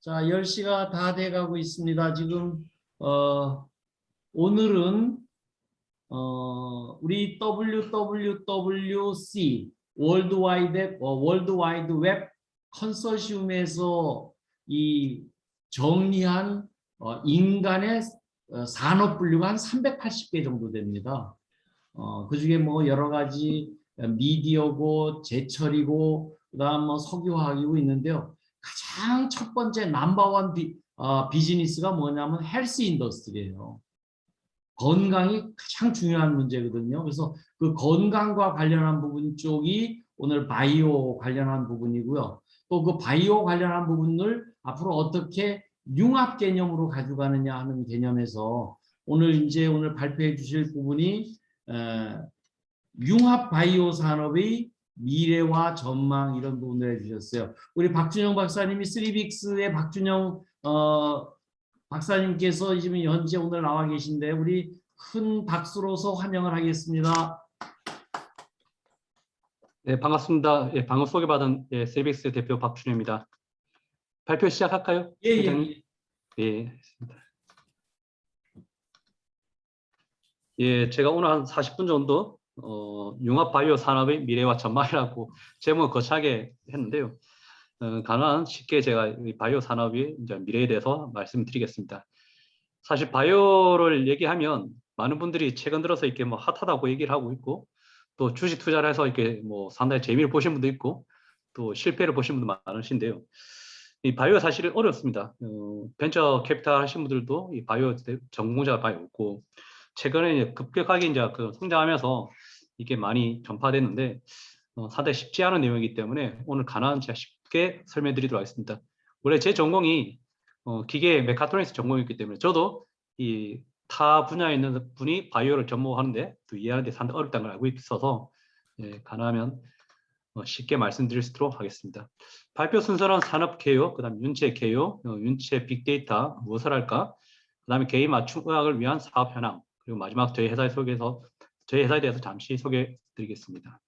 자, 10시가 다 돼가고 있습니다. 지금 오늘은 우리 WWWC 월드와이드 웹 컨소시엄에서 이 정리한 인간의 산업 분류가 한 380개 정도 됩니다. 그중에 뭐 여러 가지 미디어고 제철이고 그다음 뭐 석유화학이고 있는데요. 가장 첫 번째 넘버원 비즈니스가 뭐냐면 헬스 인더스트리예요. 건강이 가장 중요한 문제거든요. 그래서 그 건강과 관련한 부분 쪽이 오늘 바이오 관련한 부분이고요. 또 그 바이오 관련한 부분을 앞으로 어떻게 융합 개념으로 가져가느냐 하는 개념에서 오늘 발표해 주실 부분이 융합 바이오 산업의 미래와 전망 이런 부분을 해주셨어요. 우리 박준영 박사님이 쓰리빅스의 박준영 박사님께서 지금 현재 오늘 나와 계신데 우리 큰 박수로서 환영을 하겠습니다. 네, 반갑습니다. 예, 방금 소개받은 세이빅스 대표 박준영입니다. 발표 시작할까요? 예. 예, 예, 제가 오늘 한 40분 정도 융합 바이오 산업의 미래와 전망이라고 제목을 거창하게 했는데요. 가능한 쉽게 제가 이 바이오 산업의 이제 미래에 대해서 말씀드리겠습니다. 사실 바이오를 얘기하면 많은 분들이 최근 들어서 이렇게 뭐 핫하다고 얘기를 하고 있고 또 주식 투자를 해서 이렇게 뭐 상당히 재미를 보신 분도 있고 또 실패를 보신 분도 많으신데요. 이 바이오 사실은 어렵습니다. 벤처 캐피탈 하신 분들도 이 바이오 전공자가 많이 없고 최근에 급격하게 이제 그 성장하면서 이게 많이 전파됐는데 상당히 쉽지 않은 내용이기 때문에 오늘 가능한 제가 쉽게 설명드리도록 하겠습니다. 원래 제 전공이 기계 메카트로닉스 전공이기 때문에 저도 이 타 분야에 있는 분이 바이오를 전공하는데 또 이해하는데 상당히 어렵다는 걸 알고 있어서 예, 가능하면 쉽게 말씀드릴 수 있도록 하겠습니다. 발표 순서는 산업 개요, 그 다음 윤체 개요, 윤체 빅데이터 무엇을 할까, 그 다음에 개인 맞춤 의학을 위한 사업 현황, 그리고 마지막 저희 회사에 대해서 잠시 소개해 드리겠습니다.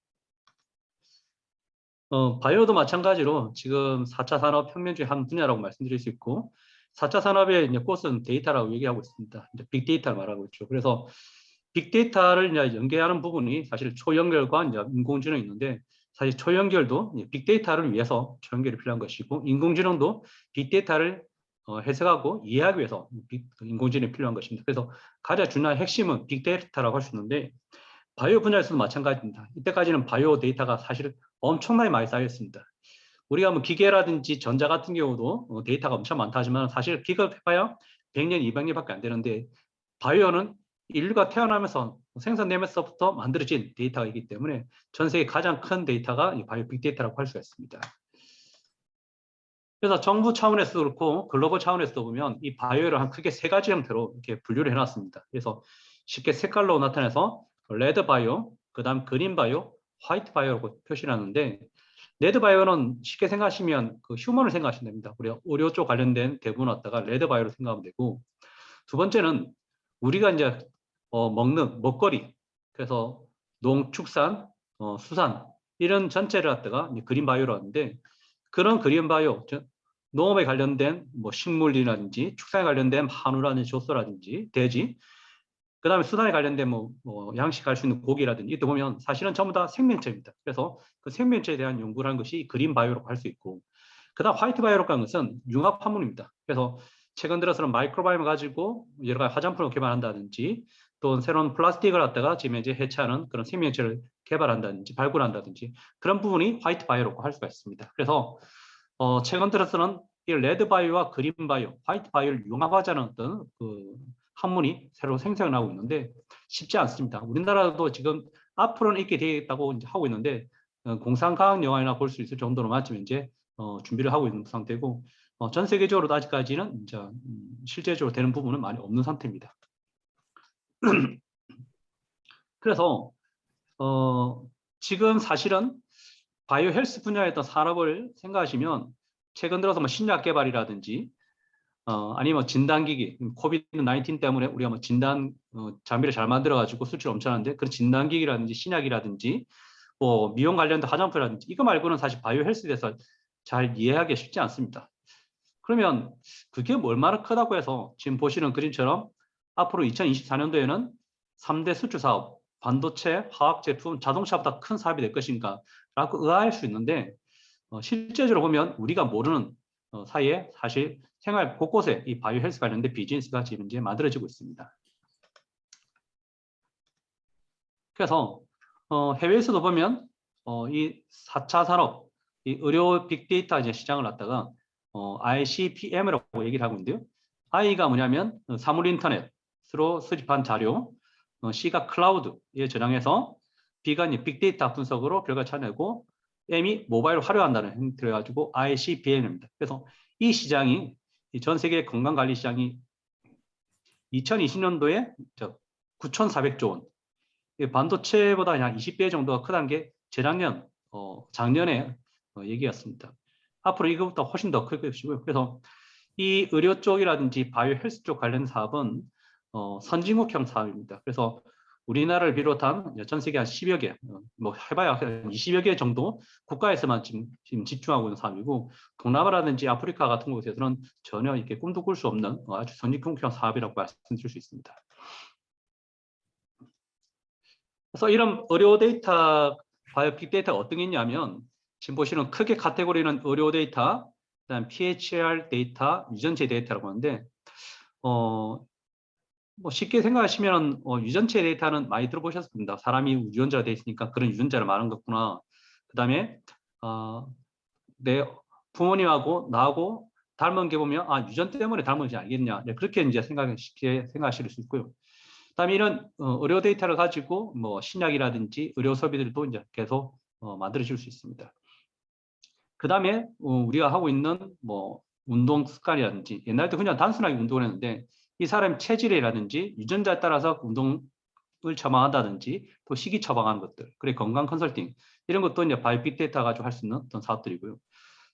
바이오도 마찬가지로 지금 4차 산업혁명 중에 한 분야라고 말씀드릴 수 있고 4차 산업의 이제 꽃은 데이터라고 얘기하고 있습니다. 이제 빅데이터를 말하고 있죠. 그래서 빅데이터를 이제 연계하는 부분이 사실 초연결과 이제 인공지능이 있는데 사실 초연결도 빅데이터를 위해서 초연결이 필요한 것이고 인공지능도 빅데이터를 해석하고 이해하기 위해서 인공지능이 필요한 것입니다. 그래서 가장 중요한 핵심은 빅데이터라고 할 수 있는데 바이오 분야에서도 마찬가지입니다. 이때까지는 바이오 데이터가 사실 엄청나게 많이 쌓였습니다. 우리가 뭐 기계라든지 전자 같은 경우도 데이터가 엄청 많다 하지만 사실 비교해봐야 100년, 200년밖에 안 되는데 바이오는 인류가 태어나면서 생성되면서부터 만들어진 데이터이기 때문에 전 세계 가장 큰 데이터가 이 바이오 빅데이터라고 할 수가 있습니다. 그래서 정부 차원에서도 그렇고 글로벌 차원에서도 보면 이 바이오를 한 크게 세 가지 형태로 이렇게 분류를 해놨습니다. 그래서 쉽게 색깔로 나타내서 레드 바이오, 그 다음 그린 바이오, 화이트 바이오라고 표시를 하는데 레드 바이오는 쉽게 생각하시면 그 휴먼을 생각하시면 됩니다. 우리가 의료 쪽 관련된 대부분 왔다가 레드 바이오로 생각하면 되고 두 번째는 우리가 이제 먹는 먹거리 그래서 농축산, 수산 이런 전체를 갖다가 그린 바이오로 하는데 그런 그린 바이오 농업에 관련된 뭐 식물이라든지 축산에 관련된 한우라든지 조소라든지 돼지 그 다음에 수산에 관련된 뭐 양식할 수 있는 고기라든지 이때 보면 사실은 전부 다 생명체입니다. 그래서 그 생명체에 대한 연구를 하는 것이 그린 바이오라고 할 수 있고 그 다음 화이트 바이오라고 하는 것은 융합 화물입니다. 그래서 최근 들어서는 마이크로바이옴을 가지고 여러 가지 화장품을 개발한다든지 또 새로운 플라스틱을 갖다가 지금 이제 해체하는 그런 생명체를 개발한다든지 발굴한다든지 그런 부분이 화이트 바이오라고 할 수가 있습니다. 그래서 최근 들어서는 이 레드 바이오와 그린 바이오, 화이트 바이오를 융합하자는 어떤 그 학문이 새로 생성하고 있는데 쉽지 않습니다. 우리나라도 지금 앞으로는 있게 되겠다고 이제 하고 있는데 공상과학 영화나 볼 수 있을 정도로만 지금 이제 준비를 하고 있는 상태고 전 세계적으로도 아직까지는 이제 실제적으로 되는 부분은 많이 없는 상태입니다. 그래서 지금 사실은 바이오 헬스 분야의 어떤 산업을 생각하시면 최근 들어서 뭐 신약 개발이라든지 아니면 진단기기, 코비드 19 때문에 우리가 뭐 진단 장비를 잘 만들어가지고 수출 엄청난데 그런 진단기기라든지 신약이라든지 뭐 미용 관련된 화장품이라든지 이거 말고는 사실 바이오 헬스에 대해서 잘 이해하기 쉽지 않습니다. 그러면 그게 얼마나 크다고 해서 지금 보시는 그림처럼 앞으로 2024년도에는 3대 수주 사업, 반도체, 화학제품, 자동차보다 큰 사업이 될 것인가 라고 의아할 수 있는데 실제적으로 보면 우리가 모르는 사이에 사실 생활 곳곳에 이 바이오 헬스 관련된 비즈니스가 지금 이제 만들어지고 있습니다. 그래서 해외에서도 보면 이 4차 산업, 이 의료 빅데이터 이제 시장을 갖다가 ICPM이라고 얘기를 하고 있는데요. I가 뭐냐면 사물 인터넷으로 수집한 자료, C가 클라우드에 저장해서 B가 이제 빅데이터 분석으로 결과 찾아내고 M이 모바일을 활용한다는 형태로 해가지고 ICPM입니다. 그래서 이 시장이 전 세계 건강관리 시장이 2020년도에 9,400조 원, 반도체보다 약 20배 정도가 크다는 게 재작년, 작년에 얘기였습니다. 앞으로 이것보다 훨씬 더 클 것이고요. 그래서 이 의료 쪽이라든지 바이오 헬스 쪽 관련 사업은 선진국형 사업입니다. 그래서 우리나라를 비롯한 전 세계 한 10여 개, 뭐 해봐야 한 20여 개 정도 국가에서만 지금 집중하고 있는 사업이고, 동남아라든지 아프리카 같은 곳에서는 전혀 이렇게 꿈도 꿀 수 없는 아주 선진국형 사업이라고 말씀드릴 수 있습니다. 그래서 이런 의료 데이터, 바이오 빅데이터가 어떤 게 있냐면, 지금 보시는 크게 카테고리는 의료 데이터, 그다음 PHR 데이터, 유전체 데이터라고 하는데, 뭐 쉽게 생각하시면 유전체 데이터는 많이 들어보셨을 겁니다. 사람이 유전자가 되어 있으니까 그런 유전자를 말하는 거구나. 그다음에 내 부모님하고 나하고 닮은 게 보면 유전 때문에 닮은 지 알겠냐. 네, 그렇게 이제 쉽게 생각하실 수 있고요. 그다음에 이런 의료 데이터를 가지고 뭐 신약이라든지 의료 소비들도 이제 계속 만들어질 수 있습니다. 그다음에 우리가 하고 있는 뭐 운동 습관이라든지, 옛날에 그냥 단순하게 운동을 했는데 이 사람 체질이라든지 유전자에 따라서 운동을 처방한다든지 또 식이 처방하는 것들, 그리고 건강 컨설팅 이런 것도 이제 바이오 빅데이터 가지고 할 수 있는 어떤 사업들이고요.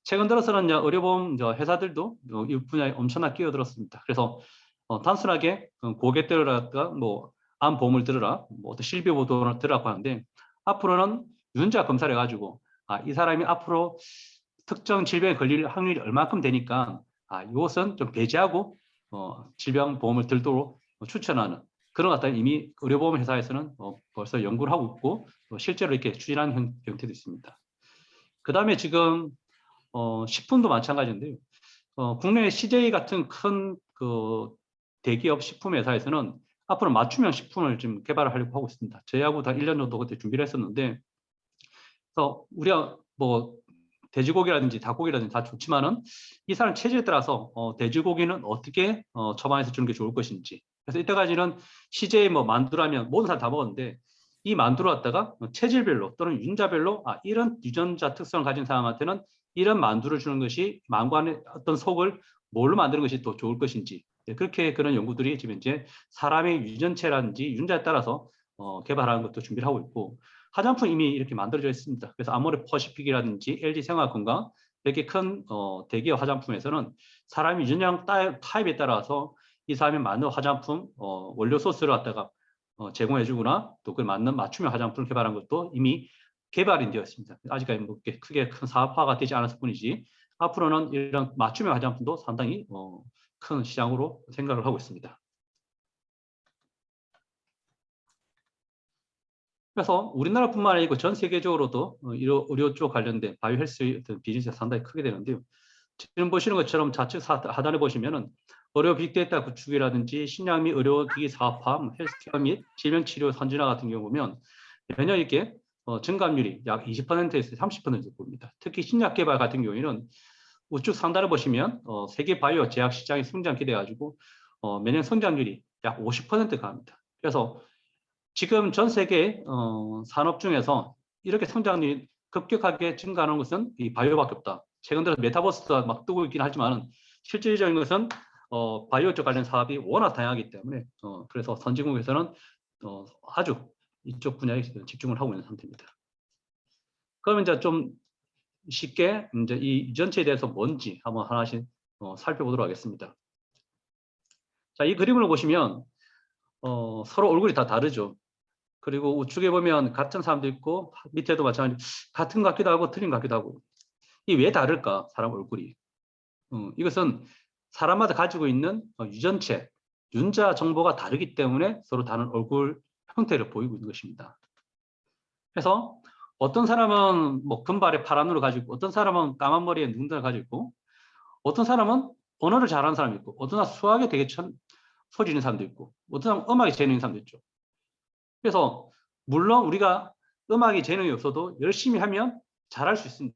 최근 들어서는 이제 의료보험 회사들도 이 분야에 엄청나게 끼어들었습니다. 그래서 단순하게 고객 들으라가 뭐 암 보험을 들으라, 뭐 어떤 실비 보도를 들으라고 하는데, 앞으로는 유전자 검사를 해가지고 이 사람이 앞으로 특정 질병에 걸릴 확률이 얼마큼 되니까 이것은 좀 배제하고 질병 보험을 들도록 추천하는 그런 것들 이미 의료보험 회사에서는 벌써 연구를 하고 있고 실제로 이렇게 추진하는 형태도 있습니다. 그 다음에 지금 식품도 마찬가지인데요. 국내 CJ 같은 큰 그 대기업 식품 회사에서는 앞으로 맞춤형 식품을 좀 개발을 하려고 하고 있습니다. 저희하고 다 1년 정도 그때 준비를 했었는데, 그래서 우리가 뭐 돼지고기라든지 닭고기라든지 다 좋지만은 이 사람 체질에 따라서 돼지고기는 어떻게 처방해서 주는 게 좋을 것인지. 그래서 이때까지는 CJ 뭐 만두라면 모든 사람 다 먹었는데, 이 만두를 갖다가 체질별로 또는 유전자별로 이런 유전자 특성을 가진 사람한테는 이런 만두를 주는 것이 만관의 어떤 속을 뭘로 만드는 것이 더 좋을 것인지, 그렇게 그런 연구들이 지금 이제 사람의 유전체라든지 유전자에 따라서 개발하는 것도 준비를 하고 있고, 화장품 이미 이렇게 만들어져 있습니다. 그래서 아모레 퍼시픽이라든지 LG 생활건강 이렇게 큰 대기업 화장품에서는 사람의 유전자 타입에 따라서 이 사람이 맞는 화장품 원료 소스를 갖다가 제공해주거나 또 그 맞는 맞춤형 화장품을 개발한 것도 이미 개발이 되어 있습니다. 아직까지 뭐 크게 큰 사업화가 되지 않았을 뿐이지, 앞으로는 이런 맞춤형 화장품도 상당히 큰 시장으로 생각을 하고 있습니다. 그래서 우리나라뿐만 아니고 전 세계적으로도 의료 쪽 관련된 바이오 헬스 비즈니스가 상당히 크게 되는데요. 지금 보시는 것처럼 좌측 하단에 보시면은 의료 빅데이터 구축이라든지 신약 및 의료기기 사업화, 헬스케어 및 질병치료 선진화 같은 경우 보면 매년 이렇게 증가율이 약 20%에서 30% 보입니다. 특히 신약 개발 같은 경우에는 우측 상단을 보시면 세계 바이오 제약 시장이 성장 기대가지고 매년 성장률이 약 50%가 합니다. 그래서 지금 전 세계 산업 중에서 이렇게 성장률이 급격하게 증가하는 것은 이 바이오밖에 없다. 최근 들어 메타버스가 막 뜨고 있긴 하지만 실질적인 것은 바이오 쪽 관련 사업이 워낙 다양하기 때문에 그래서 선진국에서는 아주 이쪽 분야에 집중을 하고 있는 상태입니다. 그러면 이제 좀 쉽게 이제 이 유전체에 대해서 뭔지 한번 하나씩 살펴보도록 하겠습니다. 자, 이 그림을 보시면 서로 얼굴이 다 다르죠. 그리고 우측에 보면 같은 사람도 있고 밑에도 마찬가지 같은 것 같기도 하고 틀린 것 같기도 하고. 이게 왜 다를까? 사람 얼굴이. 이것은 사람마다 가지고 있는 유전체, 윤자 정보가 다르기 때문에 서로 다른 얼굴 형태를 보이고 있는 것입니다. 그래서 어떤 사람은 뭐 금발에 파란 눈을 가지고 있고, 어떤 사람은 까만 머리에 눈을 가지고 있고, 어떤 사람은 언어를 잘하는 사람이 있고, 어떤 사람은 수학에 되게 소질 있는 사람도 있고, 어떤 사람은 음악에 재능 있는 사람도 있죠. 그래서 물론 우리가 음악에 재능이 없어도 열심히 하면 잘할 수 있습니다.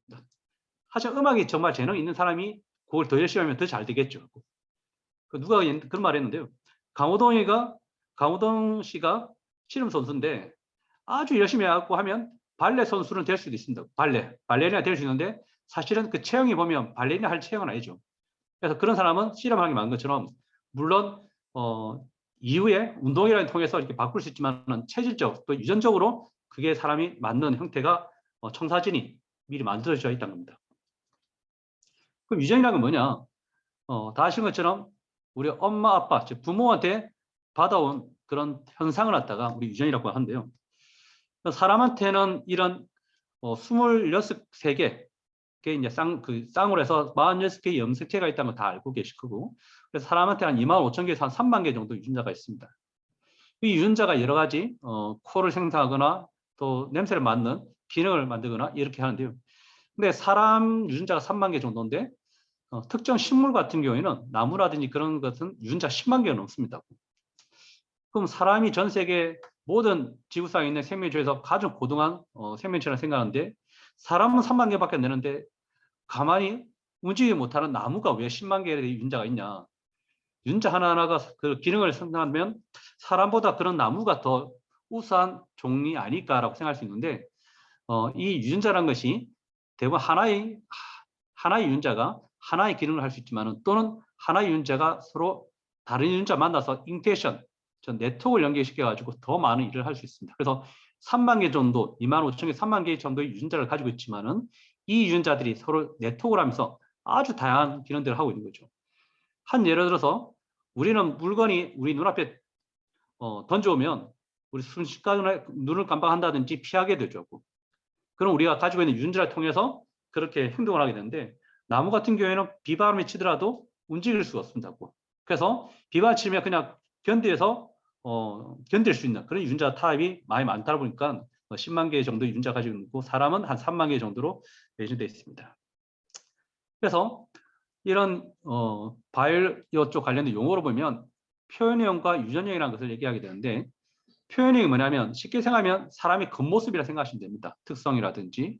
하지만 음악에 정말 재능 있는 사람이 그걸 더 열심히 하면 더 잘 되겠죠. 누가 그런 말 했는데요. 강호동 씨가 씨름 선수인데 아주 열심히 해갖고 하면 발레 선수는 될 수도 있습니다. 발레리나 될 수 있는데 사실은 그 체형이 보면 발레리나 할 체형은 아니죠. 그래서 그런 사람은 씨름하기 많은 것처럼 물론 이후에 운동이라는 통해서 이렇게 바꿀 수 있지만 체질적 또 유전적으로 그게 사람이 맞는 형태가 청사진이 미리 만들어져 있다는 겁니다. 그럼 유전이라는 건 뭐냐? 다 아시는 것처럼 우리 엄마, 아빠, 즉 부모한테 받아온 그런 현상을 갖다가 우리 유전이라고 하는데요. 사람한테는 이런 23개, 이제 쌍으로 해서 46개의 염색체가 있다는 걸 다 알고 계실 거고, 그래서 사람한테 한 25,000개에서 한 3만 개 정도 유전자가 있습니다. 이 유전자가 여러 가지 코를 생성하거나 또 냄새를 맡는 기능을 만들거나 이렇게 하는데요. 근데 사람 유전자가 3만 개 정도인데 특정 식물 같은 경우에는 나무라든지 그런 것은 유전자 10만 개가 넘습니다. 그럼 사람이 전 세계 모든 지구상에 있는 생명 중에서 가장 고등한 생명체라 생각하는데 사람은 3만 개밖에 안 되는데 가만히 움직이지 못하는 나무가 왜 10만 개의 유전자가 있냐. 유전자 하나하나가 그 기능을 생산하면 사람보다 그런 나무가 더 우수한 종이 아닐까라고 생각할 수 있는데 이 유전자란 것이 대부분 하나의 유전자가 하나의 기능을 할 수 있지만 또는 하나의 유전자가 서로 다른 유전자 만나서 인테이션, 네트워크를 연결시켜가지고 더 많은 일을 할 수 있습니다. 그래서 3만 개 정도, 25,000개, 3만 개 정도의 유전자를 가지고 있지만은 이 유전자들이 서로 네트워크를 하면서 아주 다양한 기능들을 하고 있는 거죠. 한 예를 들어서 우리는 물건이 우리 눈앞에 던져오면 우리 순식간에 눈을 깜빡한다든지 피하게 되죠. 그럼 우리가 가지고 있는 유전자를 통해서 그렇게 행동을 하게 되는데 나무 같은 경우에는 비바람이 치더라도 움직일 수가 없습니다. 그래서 비바람 치면 그냥 견딜 수 있는 그런 유전자 타입이 많이 많다 보니까 10만 개 정도 유전자 가지고 있고 사람은 한 3만 개 정도로 배정되어 있습니다. 그래서 이런 바이오 쪽 관련된 용어로 보면 표현형과 유전형이라는 것을 얘기하게 되는데 표현형이 뭐냐면 쉽게 생각하면 사람의 겉모습이라 생각하시면 됩니다. 특성이라든지.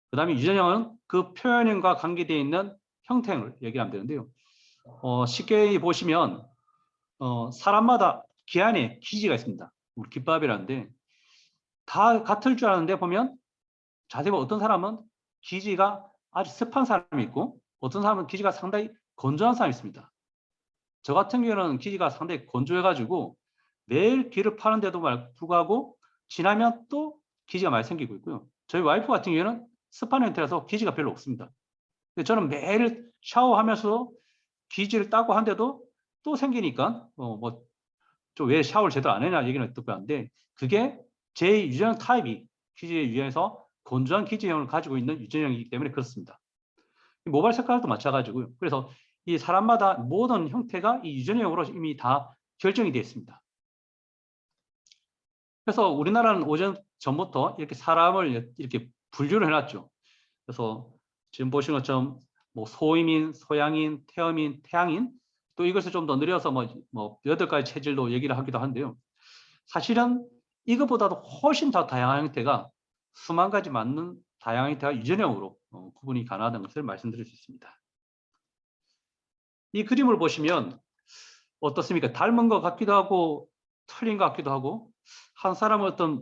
그 다음에 유전형은 그 표현형과 관계되어 있는 형태를 얘기하면 되는데요. 쉽게 보시면 사람마다 귀 안에 기지가 있습니다. 우리 귓밥이라는데 다 같을 줄 아는데 보면 자세히 보면 어떤 사람은 기지가 아주 습한 사람이 있고 어떤 사람은 기지가 상당히 건조한 사람이 있습니다. 저 같은 경우는 기지가 상당히 건조해가지고 매일 귀를 파는데도 불구하고 지나면 또 기지가 많이 생기고 있고요. 저희 와이프 같은 경우에는 습한 형태라서 기지가 별로 없습니다. 저는 매일 샤워하면서 기지를 닦고 한데도 또 생기니까 좀 왜 샤워를 제대로 안 했냐 얘기는 듣고 하는데 그게 제 유전형 타입이 기지에 의해서 건조한 기지형을 가지고 있는 유전형이기 때문에 그렇습니다. 모발 색깔도 마찬가지고요. 그래서 이 사람마다 모든 형태가 이 유전형으로 이미 다 결정이 되어 있습니다. 그래서 우리나라는 오전 전부터 이렇게 사람을 이렇게 분류를 해놨죠. 그래서 지금 보시는 것처럼 소임인, 소양인, 태음인, 태양인 또 이것을 좀 더 늘려서 8가지 체질로 얘기를 하기도 한데요. 사실은 이것보다도 훨씬 더 다양한 형태가 수만 가지 맞는 다양한 형태가 유전형으로 구분이 가능하다는 것을 말씀드릴 수 있습니다. 이 그림을 보시면 어떻습니까? 닮은 것 같기도 하고 틀린 것 같기도 하고 한 사람은 어떤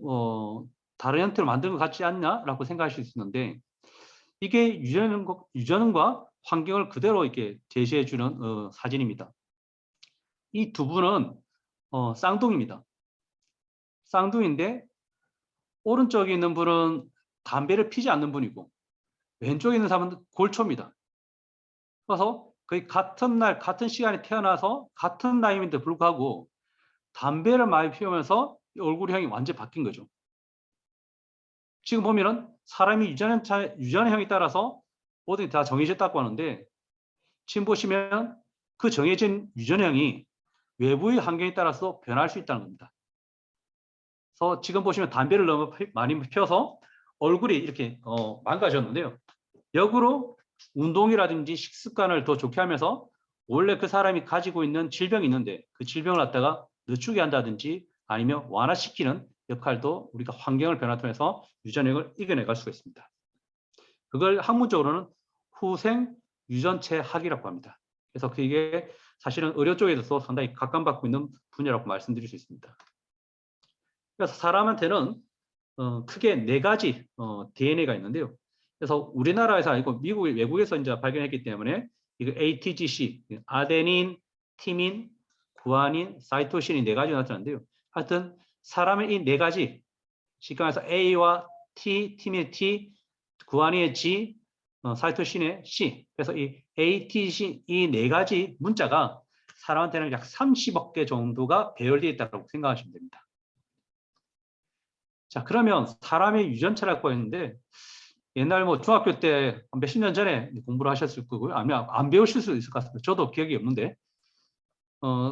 다른 형태를 만든 것 같지 않냐라고 생각하실 수 있는데 이게 유전과 환경을 그대로 이렇게 제시해 주는 사진입니다. 이 두 분은 쌍둥이입니다. 쌍둥이인데 오른쪽에 있는 분은 담배를 피지 않는 분이고 왼쪽에 있는 사람은 골초입니다. 그래서 거의 같은 날 같은 시간에 태어나서 같은 나이임에도 불구하고 담배를 많이 피우면서 얼굴형이 완전히 바뀐 거죠. 지금 보면은 사람이 유전형에 따라서 모든 게 다 정해졌다고 하는데 지금 보시면 그 정해진 유전형이 외부의 환경에 따라서 변할 수 있다는 겁니다. 그래서 지금 보시면 담배를 너무 많이 피워서 얼굴이 이렇게 망가졌는데요. 역으로 운동이라든지 식습관을 더 좋게 하면서 원래 그 사람이 가지고 있는 질병이 있는데 그 질병을 갖다가 늦추게 한다든지 아니면 완화시키는 역할도 우리가 환경을 변화 통해서 유전력을 이겨내갈 수가 있습니다. 그걸 학문적으로는 후생 유전체학이라고 합니다. 그래서 그게 사실은 의료 쪽에서 상당히 각광받고 있는 분야라고 말씀드릴 수 있습니다. 그래서 사람한테는 크게 4가지 DNA가 있는데요. 그래서 우리나라에서 아니고 외국에서 이제 발견했기 때문에 이거 ATGC, 아데닌, 티민, 구아닌, 사이토신이 4가지가 나타나는데요. 하여튼 사람의 이 4가지, 쉽게 말해서 A와 T, 티민의 T, 구아닌의 G, 사이토신의 C. 그래서 이 ATGC 이 4가지 문자가 사람한테는 약 30억 개 정도가 배열되어 있다고 생각하시면 됩니다. 자, 그러면 사람의 유전체라고 했는데 옛날 뭐 중학교 때 몇십 년 전에 공부를 하셨을 거고요. 아니면 안 배우실 수도 있을 것 같습니다. 저도 기억이 없는데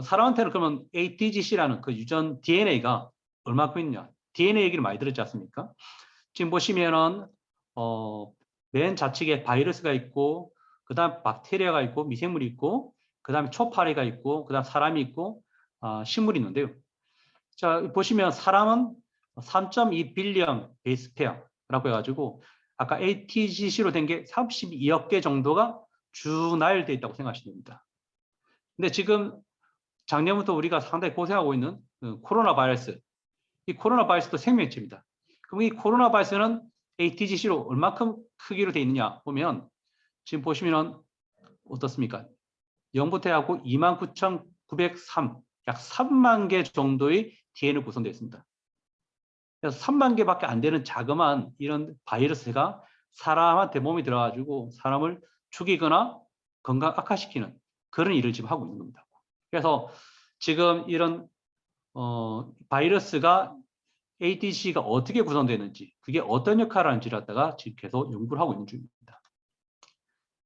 사람한테는 그러면 ATGC라는 그 유전 DNA가 얼마큼 있냐? DNA 얘기를 많이 들었지 않습니까? 지금 보시면은 맨 좌측에 바이러스가 있고 그다음 박테리아가 있고 미생물이 있고 그다음에 초파리가 있고 그다음 사람이 있고 식물이 있는데요. 자, 보시면 사람은 3.2 빌리언 베이스 페어라고 해가지고 아까 ATGC로 된 게 32억 개 정도가 주 나열되어 있다고 생각하시면 됩니다. 근데 지금 작년부터 우리가 상당히 고생하고 있는 코로나 바이러스, 이 코로나 바이러스도 생명체입니다. 그럼 이 코로나 바이러스는 ATGC로 얼마큼 크기로 되어 있느냐 보면 지금 보시면 어떻습니까? 0부터 해갖고 29,903, 약 3만 개 정도의 DNA 구성되어 있습니다. 그래서 3만 개밖에 안 되는 자그마한 이런 바이러스가 사람한테 몸에 들어가지고 사람을 죽이거나 건강 악화시키는 그런 일을 지금 하고 있는 겁니다. 그래서 지금 이런 바이러스가 ATGC가 어떻게 구성되는지 그게 어떤 역할을 하는지를 갖다가 지금 계속 연구를 하고 있는 중입니다.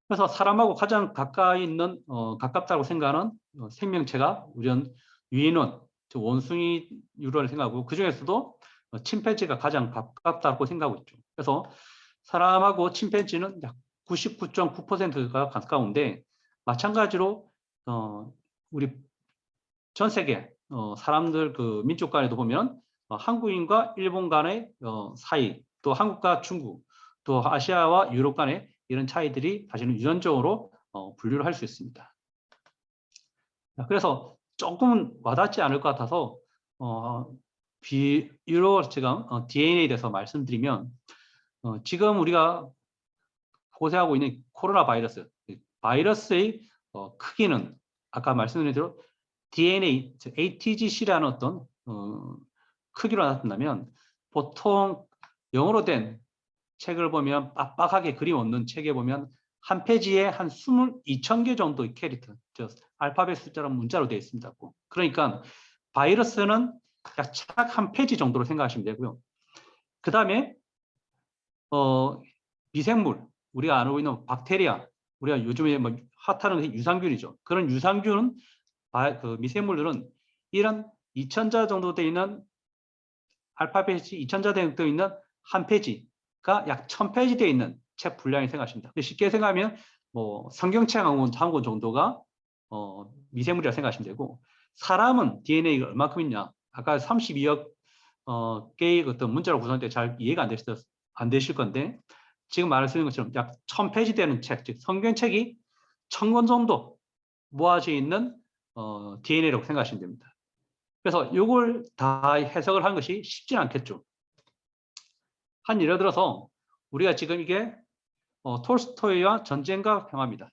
그래서 사람하고 가장 가까이 있는 가깝다고 생각하는 생명체가 우리는 유인원, 원숭이 유를 생각하고 그 중에서도 침팬지가 가장 가깝다고 생각하고 있죠. 그래서 사람하고 침팬지는 약 99.9%가 가까운데 마찬가지로 우리 전 세계 사람들 그 민족 간에도 보면 한국인과 일본 간의 사이, 또 한국과 중국, 또 아시아와 유럽 간의 이런 차이들이 사실은 유전적으로 분류를 할 수 있습니다. 그래서 조금 와닿지 않을 것 같아서 비유로 지금 DNA에 대해서 말씀드리면 지금 우리가 고생하고 있는 코로나 바이러스, 바이러스의 크기는 아까 말씀드린 대로 DNA, ATGC라는 어떤 크기로 나타나면 보통 영어로 된 책을 보면 빡빡하게 그림 없는 책에 보면 한 페이지에 한 22,000개 정도의 캐릭터, 즉 알파벳 숫자로 문자로 되어 있습니다. 그러니까 바이러스는 약 책 한 페이지 정도로 생각하시면 되고요. 그 다음에 미생물, 우리가 알고 있는 박테리아, 우리가 요즘에 뭐 핫하는 유산균이죠. 그런 유산균은 그 미생물들은 이런 2,000자 정도 되어 있는 알파벳이 2,000자 되어 있는 한 페이지가 약 1,000페이지 되어 있는 책 분량이 생각하십니다. 쉽게 생각하면 뭐 성경책 한 권 정도가 미생물이라고 생각하시면 되고 사람은 DNA가 얼마큼 있냐? 아까 32억 개의 어떤 문자로 구성될 때 잘 이해가 안 되실 건데 지금 말씀드린 것처럼 약 1,000페이지 되는 책, 즉 성경책이 1,000권 정도 모아져 있는 DNA라고 생각하시면 됩니다. 그래서 이걸 다 해석을 하는 것이 쉽지는 않겠죠. 한 예를 들어서 우리가 지금 이게 톨스토이와 전쟁과 평화입니다.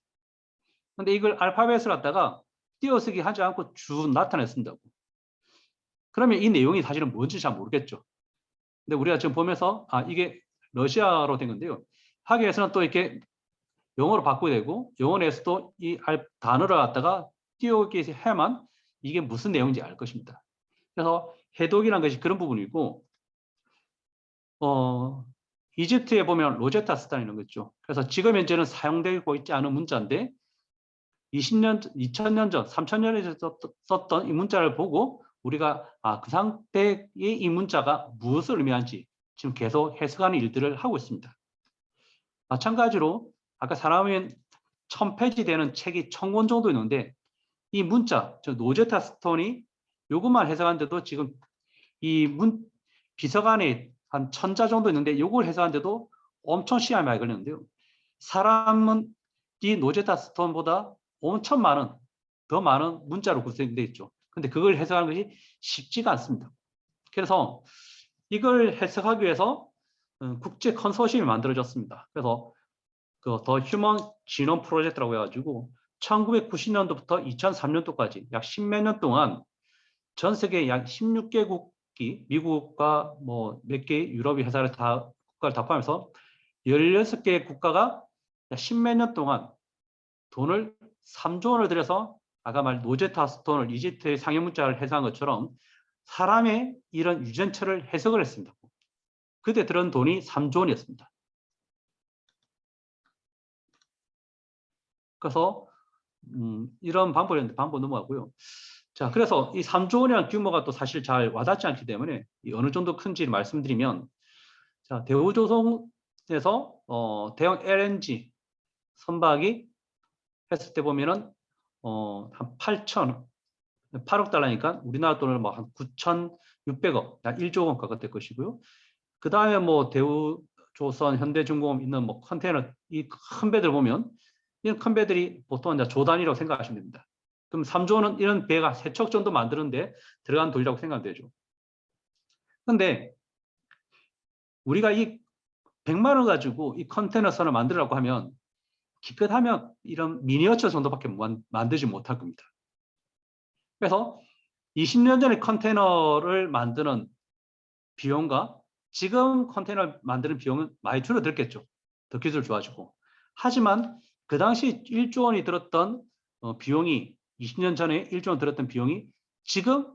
근데 이걸 알파벳을 갖다가 띄어쓰기 하지 않고 쭉 나타냈습니다. 그러면 이 내용이 사실은 뭔지 잘 모르겠죠. 근데 우리가 지금 보면서 이게 러시아로 된 건데요. 학교에서는 또 이렇게 영어로 바꾸게 되고 영어에서도 이 단어를 갖다가 띄우기 해야만 이게 무슨 내용인지 알 것입니다. 그래서 해독이라는 것이 그런 부분이고 이집트에 보면 로제타 스탄이라는 거 있죠. 그래서 지금 현재는 사용되고 있지 않은 문자인데 20년, 2000년 전, 3000년에 썼던 이 문자를 보고 우리가 그 상태의 이 문자가 무엇을 의미하는지 지금 계속 해석하는 일들을 하고 있습니다. 마찬가지로 아까 사람은 1000페이지 되는 책이 1000권 정도 있는데 이 문자, 저 노제타 스톤이 요것만 해석하는데도 지금 비서관에 한 1000자 정도 있는데 이걸 해석하는데도 엄청 시간이 많이 걸렸는데요. 사람은 이 노제타 스톤보다 엄청 더 많은 문자로 구성되어 있죠. 근데 그걸 해석하는 것이 쉽지가 않습니다. 그래서 이걸 해석하기 위해서 국제 컨소시엄이 만들어졌습니다. 그래서 그 더 휴먼 지놈 프로젝트라고 해가지고 1990년도부터 2003년도까지 약 10몇 년 동안 전 세계 약 16개국이 미국과 뭐 몇 개 유럽의 국가를 다 포함해서 16개의 국가가 약 10몇 년 동안 돈을 3조 원을 들여서 아까 말 노제타 스톤을 이집트의 상형 문자를 해석한 것처럼 사람의 이런 유전체를 해석을 했습니다. 그때 들은 돈이 3조 원이었습니다. 그래서 이런 방법이었는데 방법 넘어가고요. 자, 그래서 이 3조 원이라는 규모가 또 사실 잘 와닿지 않기 때문에 어느 정도 큰지 말씀드리면, 자, 대우조선에서 대형 LNG 선박이 했을 때 보면은 한 8억 달러니까 우리나라 돈으로 뭐 한 9,600억, 약 1조 원 가까이 될 것이고요. 그 다음에 뭐 대우조선, 현대중공업 있는 뭐 컨테이너 이 큰 배들 보면 이런 큰 배들이 보통 이제 조 단위라고 생각하시면 됩니다. 그럼 3조 원은 이런 배가 3척 정도 만드는데 들어간 돈이라고 생각하면 되죠. 근데 우리가 이 100만 원 가지고 이 컨테이너 선을 만들려고 하면 기껏하면 이런 미니어처 정도밖에 만들지 못할 겁니다. 그래서 20년 전에 컨테이너를 만드는 비용과 지금 컨테이너를 만드는 비용은 많이 줄어들겠죠. 더 기술 좋아지고. 하지만 그 당시 1조 원이 들었던 비용이 20년 전에 1조 원 들었던 비용이 지금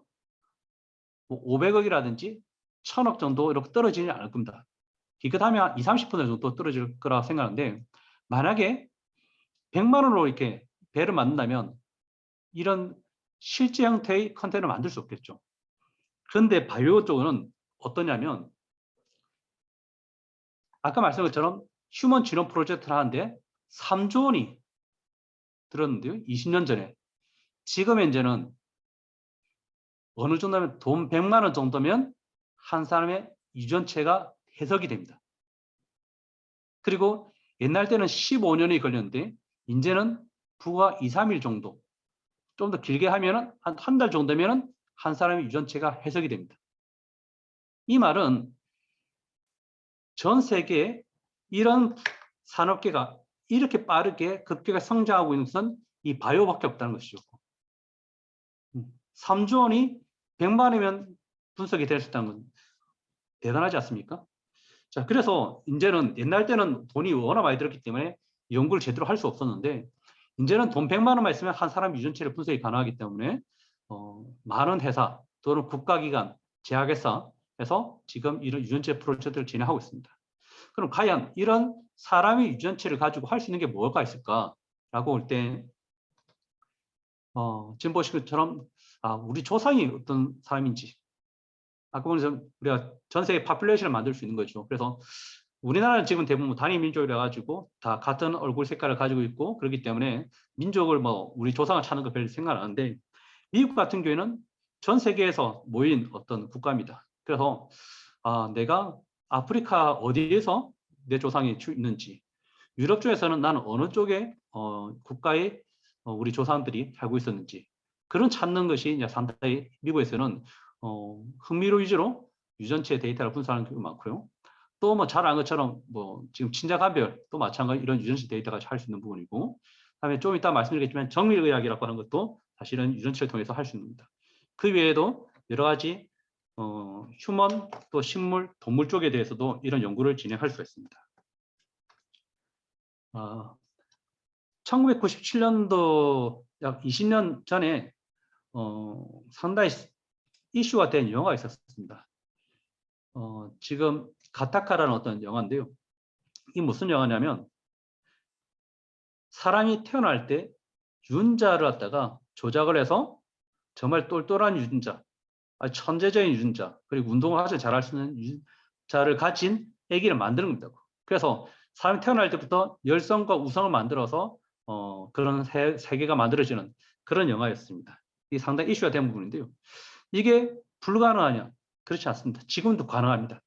뭐 500억이라든지 1000억 정도 이렇게 떨어지지 않을 겁니다. 기껏하면 20, 30% 정도 떨어질 거라고 생각하는데 만약에 100만 원으로 이렇게 배를 만든다면 이런 실제 형태의 컨테이너를 만들 수 없겠죠. 그런데 바이오 쪽은 어떠냐면 아까 말씀한 것처럼 휴먼 지놈 프로젝트를 하는데 3조 원이 들었는데요. 20년 전에. 지금 현재는 어느 정도면 돈 100만 원 정도면 한 사람의 유전체가 해석이 됩니다. 그리고 옛날 때는 15년이 걸렸는데 이제는 불과 2, 3일 정도, 좀 더 길게 하면은 한 달 정도면은 한 사람의 유전체가 해석이 됩니다. 이 말은 전 세계에 이런 산업계가 이렇게 빠르게 급격하게 성장하고 있는 것은 이 바이오밖에 없다는 것이죠. 3조 원이 100만이면 분석이 될 수 있다는 건 대단하지 않습니까? 자, 그래서 이제는 옛날 때는 돈이 워낙 많이 들었기 때문에 연구를 제대로 할 수 없었는데 이제는 돈 100만 원만 있으면 한 사람 유전체를 분석이 가능하기 때문에 많은 회사 또는 국가기관, 제약회사에서 지금 이런 유전체 프로젝트를 진행하고 있습니다. 그럼 과연 이런 사람의 유전체를 가지고 할 수 있는 게 뭐가 있을까라고 할 때 지금 보신 것처럼 우리 조상이 어떤 사람인지 아까 보면 우리가 전 세계 파퓰레이션을 만들 수 있는 거죠. 그래서 우리나라는 지금 대부분 단위 민족이라 가지고 다 같은 얼굴 색깔을 가지고 있고 그렇기 때문에 민족을 뭐 우리 조상을 찾는 거 별로 생각 안 하는데 미국 같은 경우에는 전 세계에서 모인 어떤 국가입니다. 그래서 내가 아프리카 어디에서 내 조상이 있는지, 유럽 쪽에서는 나는 어느 쪽에 국가에 우리 조상들이 살고 있었는지 그런 찾는 것이 이제 상당히 미국에서는 흥미로 위주로 유전체 데이터를 분석하는 경우가 많고요. 또 뭐 잘 아는 것처럼 뭐 지금 친자간별 또 마찬가지 이런 유전체 데이터가 할 수 있는 부분이고, 그다음에 좀 이따 말씀드리겠지만 정밀의학이라고 하는 것도 사실은 유전체를 통해서 할 수 있습니다. 그 외에도 여러 가지 휴먼 또 식물, 동물 쪽에 대해서도 이런 연구를 진행할 수가 있습니다. 1997년도 약 20년 전에 상당히 이슈가 된 영화가 있었습니다. 지금 가타카라는 어떤 영화인데요. 이 무슨 영화냐면 사람이 태어날 때 유전자를 갖다가 조작을 해서 정말 똘똘한 유전자, 아주 천재적인 유전자, 그리고 운동을 아주 잘할 수 있는 유전자를 가진 아기를 만드는 겁니다. 그래서 사람이 태어날 때부터 열성과 우성을 만들어서 그런 세계가 만들어지는 그런 영화였습니다. 이게 상당히 이슈가 된 부분인데요. 이게 불가능하냐? 그렇지 않습니다. 지금도 가능합니다.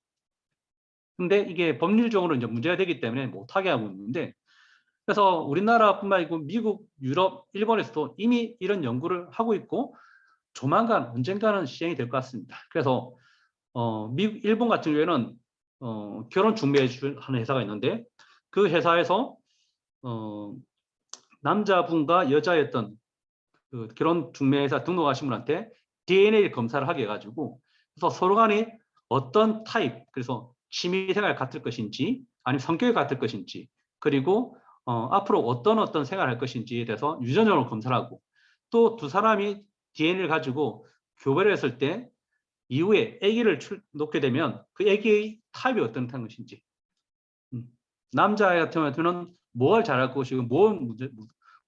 근데 이게 법률적으로 이제 문제가 되기 때문에 못하게 하고 있는데, 그래서 우리나라뿐만 아니고 미국, 유럽, 일본에서도 이미 이런 연구를 하고 있고 조만간 언젠가는 시행이 될 것 같습니다. 그래서 미국, 일본 같은 경우에는 결혼 중매해 하는 회사가 있는데 그 회사에서 남자분과 여자였던 그 결혼 중매회사 등록하신 분한테 DNA 검사를 하게 해가지고 그래서 서로 간에 어떤 타입, 그래서 취미생활 같을 것인지 아니면 성격이 같을 것인지 그리고 앞으로 어떤 생활을 할 것인지에 대해서 유전적으로 검사를 하고 또 두 사람이 DNA를 가지고 교배를 했을 때 이후에 아기를 놓게 되면 그 아기의 타입이 어떤 것인지 남자아이 같은 경우는 뭘 잘할 것이고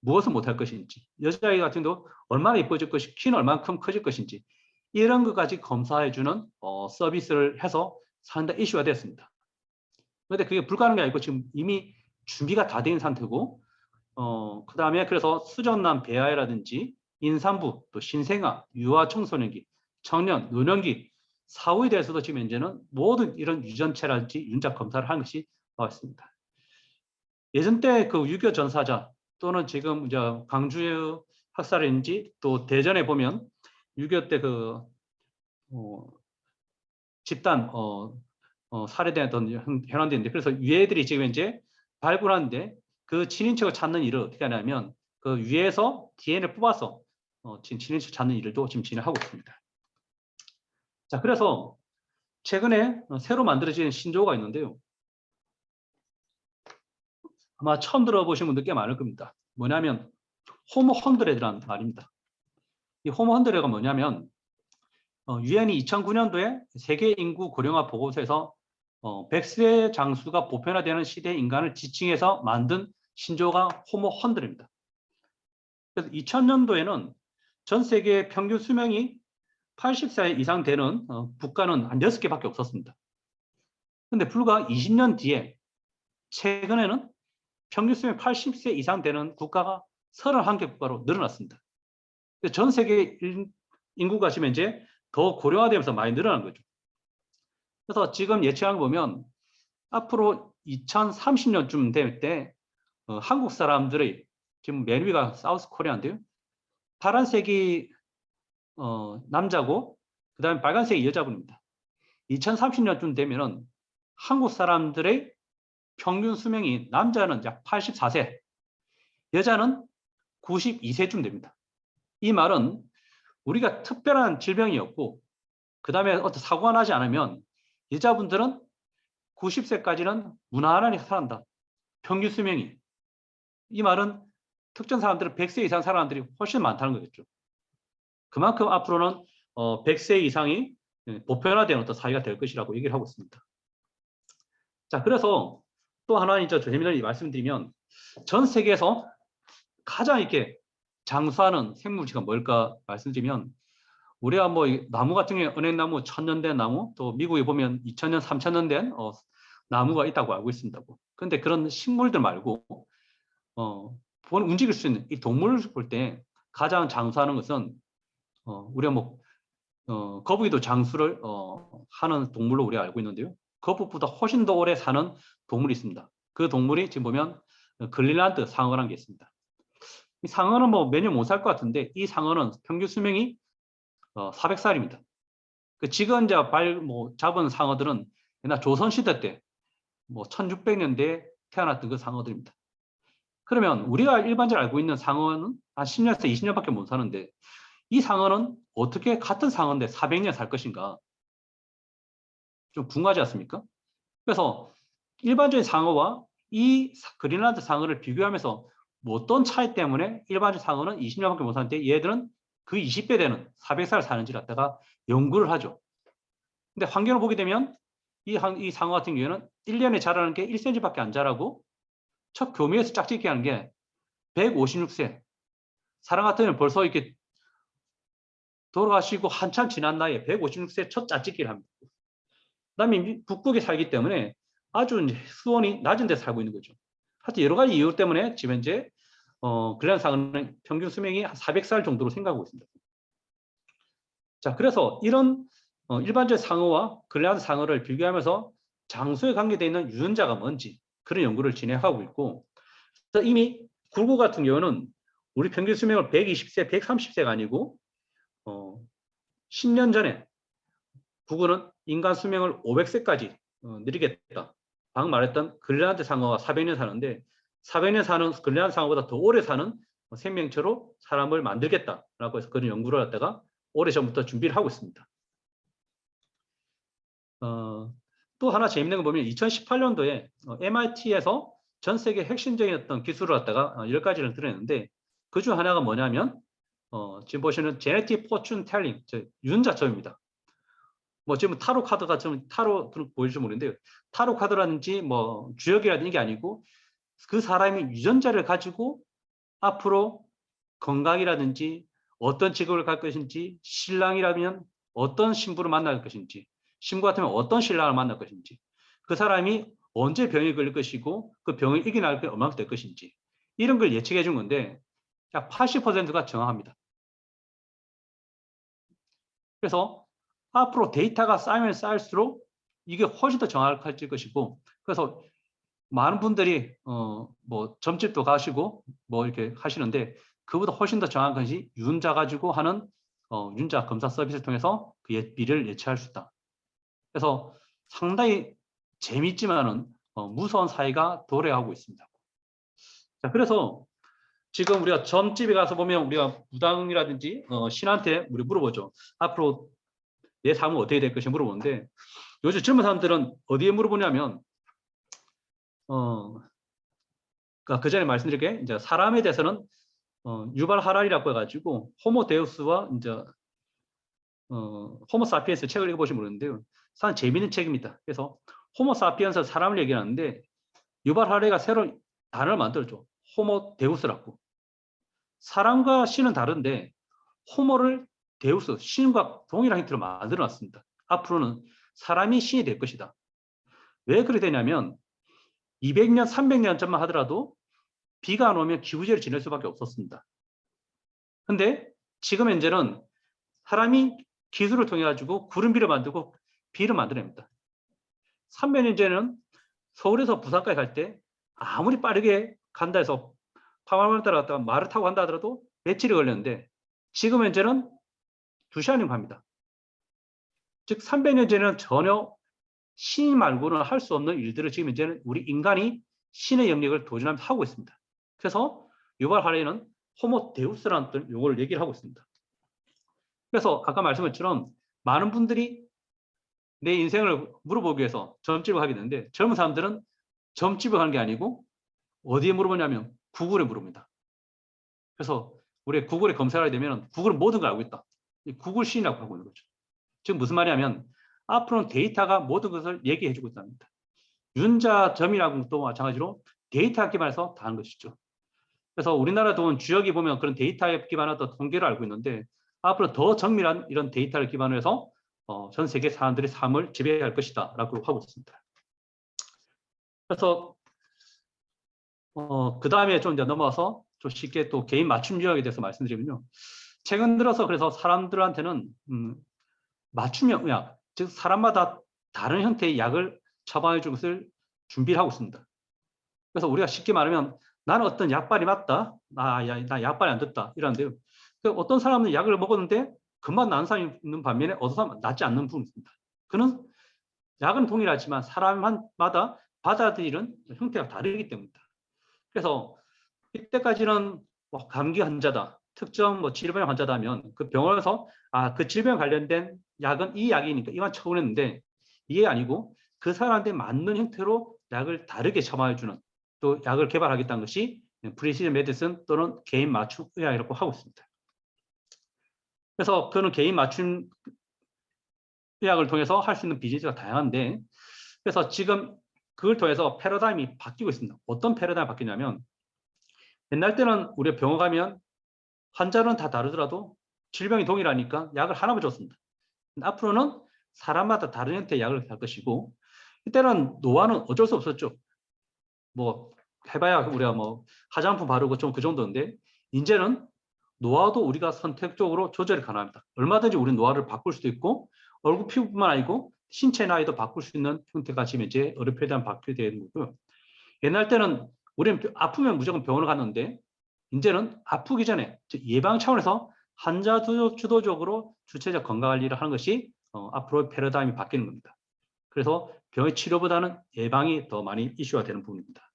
무엇을 못할 것인지 여자아이 같은 경우도 얼마나 예뻐질 것이고 키는 얼마큼 커질 것인지 이런 것까지 검사해주는 서비스를 해서 상당히 이슈가 됐습니다. 그런데 그게 불가능이 아니고 지금 이미 준비가 다 된 상태고 그 다음에 그래서 수정남 배아라든지 임산부, 또 신생아, 유아 청소년기, 청년, 노년기, 사후에 대해서도 지금 현재는 모든 이런 유전체라든지 유전자 검사를 하는 것이 나왔습니다. 예전 때 그 6.25 전사자 또는 지금 이제 광주 학살인지 또 대전에 보면 6.25 때 그 집단 살해됐던 현황들인데 그래서 유해들이 지금 이제 발굴하는데 그 친인척을 찾는 일을 어떻게 하냐면 그 유해에서 DNA를 뽑아서 지금 친인척 찾는 일도 지금 진행하고 있습니다. 자, 그래서 최근에 새로 만들어진 신조어가 있는데요. 아마 처음 들어보신 분들 꽤 많을 겁니다. 뭐냐면 호모 헌드레드라는 말입니다. 이 호모 헌드레드가 뭐냐면 유엔이 2009년도에 세계 인구 고령화 보고서에서 100세 장수가 보편화되는 시대의 인간을 지칭해서 만든 신조어가 호모 헌드레드입니다. 그래서 2000년도에는 전 세계 평균 수명이 80세 이상 되는 국가는 한 6개밖에 없었습니다. 그런데 불과 20년 뒤에 최근에는 평균 수명 80세 이상 되는 국가가 31개 국가로 늘어났습니다. 전 세계 인구가 지금 이제 더 고령화되면서 많이 늘어난 거죠. 그래서 지금 예측한 거 보면 앞으로 2030년쯤 될 때 한국 사람들의 지금 맨 위가 사우스 코리아인데요. 파란색이 남자고 그 다음에 빨간색이 여자분입니다. 2030년쯤 되면은 한국 사람들의 평균 수명이 남자는 약 84세, 여자는 92세쯤 됩니다. 이 말은 우리가 특별한 질병이 없고 그 다음에 어떤 사고가 나지 않으면 여자분들은 90세까지는 무난하게 살아난다. 평균 수명이. 이 말은 특정 사람들은 100세 이상 사람들이 훨씬 많다는 거겠죠. 그만큼 앞으로는 100세 이상이 보편화된 어떤 사회가 될 것이라고 얘기를 하고 있습니다. 자, 그래서 또 하나 이제 재미있는 말씀드리면 전 세계에서 가장 이렇게 장수하는 생물체가 뭘까 말씀드리면 우리가 뭐 나무 같은 경우에 은행나무 1000년 된 나무 또 미국에 보면 2000년, 3000년 된 나무가 있다고 알고 있습니다. 그런데 그런 식물들 말고 움직일 수 있는 이 동물을 볼 때 가장 장수하는 것은 우리가 뭐 거북이도 장수를 하는 동물로 우리가 알고 있는데요. 거북보다 훨씬 더 오래 사는 동물이 있습니다. 그 동물이 지금 보면 그린란드 상어라는 게 있습니다. 이 상어는 뭐 몇 년 못 살 것 같은데 이 상어는 평균 수명이 400살입니다. 그 지금 이제 잡은 상어들은 옛날 조선시대 때 뭐 1600년대에 태어났던 그 상어들입니다. 그러면 우리가 일반적으로 알고 있는 상어는 한 10년에서 20년밖에 못 사는데 이 상어는 어떻게 같은 상어인데 400년 살 것인가? 좀 궁금하지 않습니까? 그래서 일반적인 상어와 이 그린란드 상어를 비교하면서 뭐 어떤 차이 때문에 일반적 상어는 20년밖에 못 사는데 얘들은 그 20배 되는 400살 사는지 갖다가 연구를 하죠. 근데 환경을 보게 되면 이 상어 같은 경우에는 1년에 자라는 게 1cm밖에 안 자라고 첫 교미에서 짝짓기 하는 게 156세. 사람 같은 경우는 벌써 이렇게 돌아가시고 한참 지난 나이에 156세 첫 짜찍기를 합니다. 그다음에 북극에 살기 때문에 아주 이제 수온이 낮은 데 살고 있는 거죠. 하여튼 여러 가지 이유 때문에 지금 현재 그랜드 상어는 평균 수명이 한 400살 정도로 생각하고 있습니다. 자, 그래서 이런 일반적 상어와 그랜드 상어를 비교하면서 장소에 관계되어 있는 유전자가 뭔지 그런 연구를 진행하고 있고, 이미 굴구 같은 경우는 우리 평균 수명을 120세, 130세가 아니고 10년 전에 굴구는 인간 수명을 500세까지 늘리겠다. 방금 말했던 그린란드 상어가 400년 사는데 400년 사는 그린란드 상어보다 더 오래 사는 생명체로 사람을 만들겠다라고 해서 그런 연구를 하다가 오래전부터 준비를 하고 있습니다. 또 하나 재밌는 거 보면 2018년도에 MIT에서 전 세계 핵심적인 어떤 기술을 갖다가 10가지를 드렸는데 그중 하나가 뭐냐면 지금 보시는 제네틱 포춘 텔링, 유전자점입니다. 뭐 지금 타로 카드가 좀 타로 보일지 모르는데요. 타로 카드라든지 뭐 주역이라든지 이게 아니고 그 사람의 유전자를 가지고 앞으로 건강이라든지 어떤 직업을 갈 것인지, 신랑이라면 어떤 신부를 만날 것인지, 신부 같으면 어떤 신랑을 만날 것인지, 그 사람이 언제 병에 걸릴 것이고 그 병을 이겨낼 게 얼마나 될 것인지 이런 걸 예측해 준 건데 약 80%가 정확합니다. 그래서 앞으로 데이터가 쌓이면 쌓일수록 이게 훨씬 더 정확해질 것이고, 그래서 많은 분들이 뭐 점집도 가시고 뭐 이렇게 하시는데 그보다 훨씬 더 정확한 것이 유전자 가지고 하는 유전자 검사 서비스를 통해서 그 미래를 예측할 수 있다. 그래서 상당히 재밌지만은 무서운 사회가 도래하고 있습니다. 자, 그래서 지금 우리가 점집에 가서 보면 우리가 부당이라든지 신한테 우리 물어보죠. 앞으로 내 삶은 어떻게 될 것인지 물어보는데 요즘 젊은 사람들은 어디에 물어보냐면 그 전에 말씀드린 게 이제 사람에 대해서는 유발 하랄이라고 해가지고 호모 데우스와 이제 호모 사피엔스 책을 읽어보시면 모르는데요. 상당히 재미있는 책입니다. 그래서 호모 사피엔스 사람을 얘기하는데 유발 하랄이가 새로운 단어를 만들었죠. 호모 데우스라고. 사람과 신은 다른데 호모를 데우스, 신과 동일한 형태로 만들어놨습니다. 앞으로는 사람이 신이 될 것이다. 왜 그렇게 되냐면 200년, 300년 전만 하더라도 비가 안 오면 기후제를 지낼 수밖에 없었습니다. 근데 지금 현재는 사람이 기술을 통해 가지고 구름비를 만들고 비를 만들어냅니다. 300년 전에는 서울에서 부산까지 갈 때 아무리 빠르게 간다 해서 파마를 따라갔다가 말을 타고 간다 하더라도 며칠이 걸렸는데 지금 현재는 2시간이면 갑니다. 즉 300년 전에는 전혀 신 말고는 할 수 없는 일들을 지금 현재는 우리 인간이 신의 영역을 도전하면서 하고 있습니다. 그래서 유발 하랄리는 호모 데우스라는 용어를 얘기를 하고 있습니다. 그래서 아까 말씀한 것처럼 많은 분들이 내 인생을 물어보기 위해서 점집을 하게 되는데 젊은 사람들은 점집을 가는 게 아니고 어디에 물어보냐면 구글에 물어봅니다. 그래서 우리 구글에 검색하게 되면 구글은 모든 걸 알고 있다. 구글 신이라고 하고 있는 거죠. 지금 무슨 말이냐면 앞으로는 데이터가 모든 것을 얘기해 주고 있답니다. 유전자점이라고 또 마찬가지로 데이터 기반해서 다 하는 것이죠. 그래서 우리나라도 주역이 보면 그런 데이터에 기반한 통계를 알고 있는데 앞으로 더 정밀한 이런 데이터를 기반으로 해서 전 세계 사람들의 삶을 지배할 것이다 라고 하고 있습니다. 그래서 그 다음에 좀 이제 넘어와서 좀 쉽게 또 개인 맞춤 유형에 대해서 말씀드리면요. 최근 들어서 그래서 사람들한테는 맞춤형 의학, 즉 사람마다 다른 형태의 약을 처방해 줄 것을 준비를 하고 있습니다. 그래서 우리가 쉽게 말하면 나는 어떤 약발이 맞다, 나 약발이 안 됐다 이러는데요. 어떤 사람은 약을 먹었는데 금방 나은 사람이 있는 반면에 어떤 사람은 낫지 않는 부분이 있습니다. 그는 약은 동일하지만 사람마다 받아들이는 형태가 다르기 때문입니다. 그래서 이때까지는 뭐 감기 환자다, 특정 뭐 질병 환자다면 그 병원에서 그 질병 관련된 약은 이 약이니까 이만 처방했는데 이게 아니고 그 사람한테 맞는 형태로 약을 다르게 처방해주는 또 약을 개발하겠다는 것이 프리시즌 메디슨 또는 개인 맞춤 의학이라고 하고 있습니다. 그래서 그는 개인 맞춤 의학을 통해서 할 수 있는 비즈니스가 다양한데 그래서 지금 그걸 통해서 패러다임이 바뀌고 있습니다. 어떤 패러다임이 바뀌냐면 옛날 때는 우리가 병원 가면 환자는 다 다르더라도 질병이 동일하니까 약을 하나만 줬습니다. 앞으로는 사람마다 다른 형태의 약을 할 것이고, 이때는 노화는 어쩔 수 없었죠. 뭐 해봐야 우리가 뭐 화장품 바르고 좀 그 정도인데, 이제는 노화도 우리가 선택적으로 조절이 가능합니다. 얼마든지 우리 노화를 바꿀 수도 있고, 얼굴 피부뿐만 아니고 신체 나이도 바꿀 수 있는 형태가 지금 이제 어렵게 대한 바뀌게 되는 거고요. 옛날 때는 우리는 아프면 무조건 병원을 갔는데, 이제는 아프기 전에 예방 차원에서 환자 주도적으로 주체적 건강관리를 하는 것이 앞으로 패러다임이 바뀌는 겁니다. 그래서 병의 치료보다는 예방이 더 많이 이슈가 되는 부분입니다.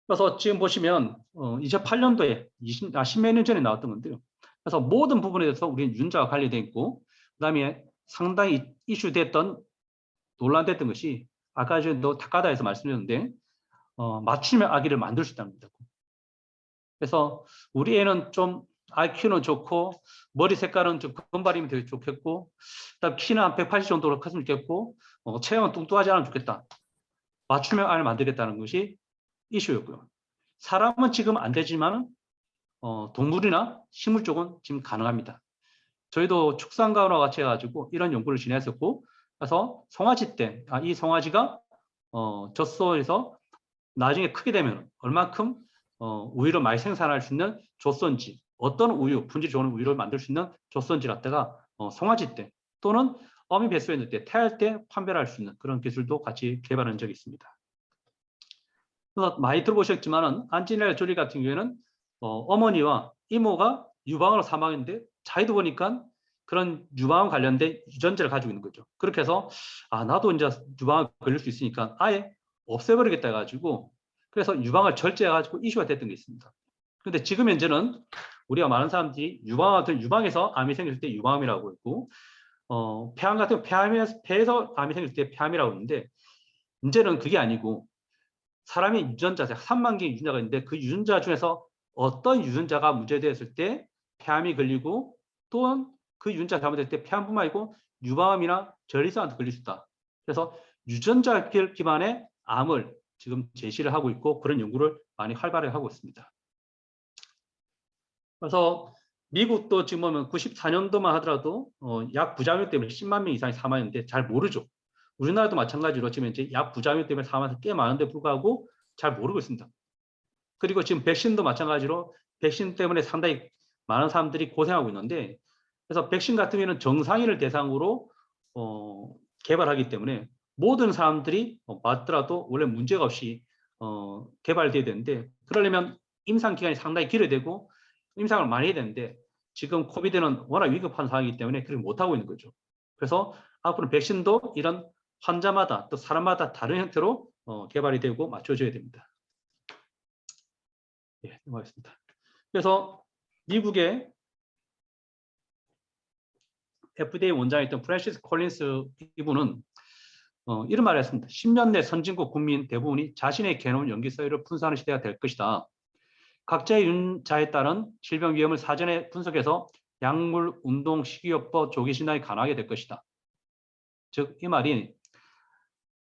그래서 지금 보시면 2008년도에 10몇 년 전에 나왔던 건데요. 그래서 모든 부분에 대해서 우리는 유전자가 관리되어 있고, 그다음에 상당히 이슈됐던 논란됐던 것이 아까 전에도 타카다에서 말씀드렸는데 맞춤형 아기를 만들 수 있다는 겁니다. 그래서 우리 애는 좀 IQ는 좋고 머리 색깔은 좀 금발이면 되게 좋겠고, 그다음 키는 한 180 정도로 컸으면 좋겠고, 체형은 뚱뚱하지 않으면 좋겠다. 맞춤형 아이를 만들겠다는 것이 이슈였고요. 사람은 지금 안 되지만 동물이나 식물 쪽은 지금 가능합니다. 저희도 축산가와 같이 해가지고 이런 연구를 진행했었고, 그래서 송아지 때 이 송아지가 젖소에서 나중에 크게 되면 얼마큼 우유를 많이 생산할 수 있는 젖소인지, 어떤 우유, 품질 좋은 우유를 만들 수 있는 젖소인지를 갖다가 송아지 때 또는 어미 뱃속에 있을 때, 태아할 때 판별할 수 있는 그런 기술도 같이 개발한 적이 있습니다. 그래서 많이 들어보셨지만은 안지넬라 조리 같은 경우에는 어머니와 이모가 유방으로 사망했는데 자기도 보니까 그런 유방 관련된 유전자를 가지고 있는 거죠. 그렇게 해서 나도 이제 유방에 걸릴 수 있으니까 아예 없애버리겠다 해가지고, 그래서 유방을 절제해가지고 이슈가 됐던 게 있습니다. 그런데 지금 현재는 우리가 많은 사람들이 유방에서 암이 생길 때 유방암이라고 했고, 폐암 같은 폐에서 암이 생길 때 폐암이라고 했는데, 이제는 그게 아니고 사람의 유전자 3만 개의 유전자가 있는데 그 유전자 중에서 어떤 유전자가 문제되었을 때 폐암이 걸리고, 또는 그 유전자가 잘못될 때 폐암뿐만 아니고 유방암이나 전립선한테 걸릴 수 있다. 그래서 유전자 기반의 암을 지금 제시를 하고 있고, 그런 연구를 많이 활발하게 하고 있습니다. 그래서 미국도 지금 보면 94년도만 하더라도 약 부작용 때문에 10만 명 이상이 사망했는데 잘 모르죠. 우리나라도 마찬가지로 지금 이제 약 부작용 때문에 사망해서 꽤 많은데 불구하고 잘 모르고 있습니다. 그리고 지금 백신도 마찬가지로 백신 때문에 상당히 많은 사람들이 고생하고 있는데, 그래서 백신 같은 경우에는 정상인을 대상으로 개발하기 때문에 모든 사람들이 맞더라도 원래 문제가 없이 개발돼야 되는데, 그러려면 임상 기간이 상당히 길어야 되고 임상을 많이 해야 되는데, 지금 코비드는 워낙 위급한 상황이기 때문에 그렇게 못하고 있는 거죠. 그래서 앞으로 백신도 이런 환자마다 또 사람마다 다른 형태로 개발이 되고 맞춰져야 됩니다. 예, 넘어가겠습니다. 그래서 미국의 FDA 원장이었던 프랜시스 콜린스 이분은 이런 말을 했습니다. 10년 내 선진국 국민 대부분이 자신의 게놈 연기 서열을 분산하는 시대가 될 것이다. 각자의 유전자에 따른 질병 위험을 사전에 분석해서 약물, 운동, 식이요법, 조기 진단이 가능하게 될 것이다. 즉, 이 말이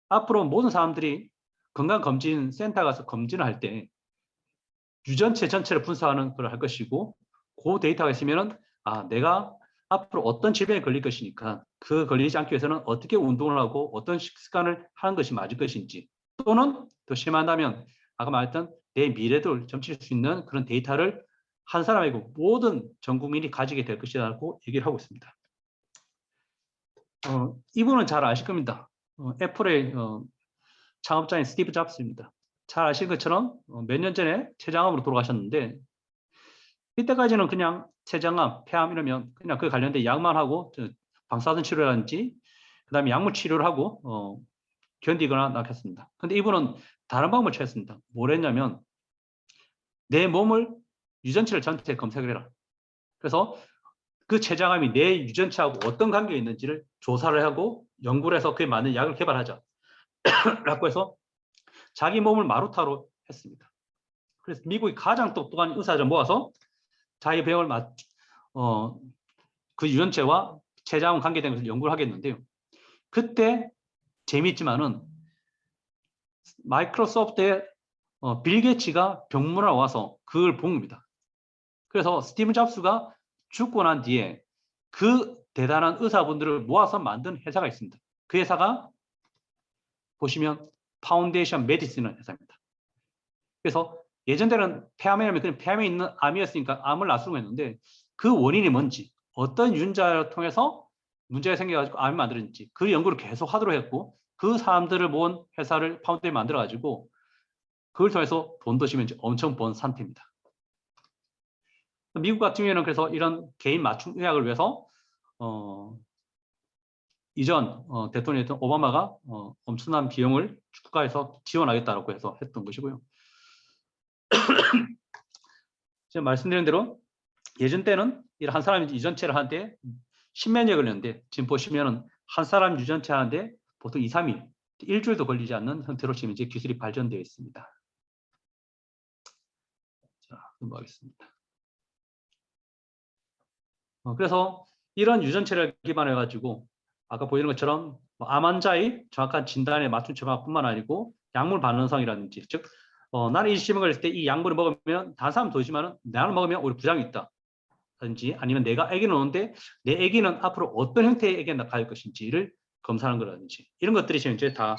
앞으로 모든 사람들이 건강검진센터 가서 검진을 할 때 유전체 전체를 분석하는 걸 할 것이고, 그 데이터가 있으면은 내가 앞으로 어떤 질병에 걸릴 것이니까 그 걸리지 않기 위해서는 어떻게 운동을 하고 어떤 식습관을 하는 것이 맞을 것인지, 또는 더 심하다면 아까 말했던 내 미래를 점칠 수 있는 그런 데이터를 한 사람이고 모든 전 국민이 가지게 될 것이라고 얘기를 하고 있습니다. 이분은 잘 아실 겁니다. 애플의 창업자인 스티브 잡스입니다. 잘 아실 것처럼 몇 년 전에 췌장암으로 돌아가셨는데, 이때까지는 그냥 췌장암, 폐암 이러면 그냥 그 관련된 약만 하고 방사선 치료라든지 그다음에 약물 치료를 하고 견디거나 낫겠습니다. 근데 이분은 다른 방법을 취했습니다. 뭘 했냐면 내 몸을 유전체를 전체 검색을 해라. 그래서 그 췌장암이 내 유전체하고 어떤 관계가 있는지를 조사를 하고 연구를 해서 그에 맞는 약을 개발하자 라고 해서 자기 몸을 마루타로 했습니다. 그래서 미국의 가장 똑똑한 의사를 모아서 자기 병을 그 유전체와 췌장암 관계된 것을 연구를 하겠는데요. 그때 재미있지만은 마이크로소프트의 빌 게이츠가 병문안 와서 그걸 본 겁니다. 그래서 스티브 잡스가 죽고 난 뒤에 그 대단한 의사분들을 모아서 만든 회사가 있습니다. 그 회사가 보시면 파운데이션 메디슨이라는 회사입니다. 그래서 예전에는 폐암이라면 그냥 폐암에 있는 암이었으니까 암을 낫으려고 했는데 그 원인이 뭔지, 어떤 유전자를 통해서 문제가 생겨가지고 암이 만들어졌는지 그 연구를 계속 하도록 했고, 그 사람들을 모은 회사를 파운데이션 만들어가지고 그걸 통해서 돈도 지금 이제 엄청 번 상태입니다. 미국 같은 경우에는 그래서 이런 개인 맞춤 의학을 위해서 이전 대통령이었던 오바마가 엄청난 비용을 국가에서 지원하겠다라고 해서 했던 것이고요. 제가 말씀드린 대로 예전 때는 한 사람이 유전체를 하는데 10몇 년 걸렸는데, 지금 보시면은 한 사람 유전체 하는데 보통 2, 3일, 일주일도 걸리지 않는 형태로 지금 이제 기술이 발전되어 있습니다. 자, 넘어가겠습니다. 그래서 이런 유전체를 기반해 가지고 아까 보이는 것처럼 암 환자의 정확한 진단에 맞춘 처방뿐만 아니고 약물 반응성이라든지, 즉 나는 이 질병을 걸렸을 때 이 약물을 먹으면 다른 사람 도지만은 나는 먹으면 오히려 부작용이 있다든지, 아니면 내가 아기는 오는데 내 아기는 앞으로 어떤 형태의 아기가 나갈 것인지를 검사하는 거라든지, 이런 것들이 지금 이제 다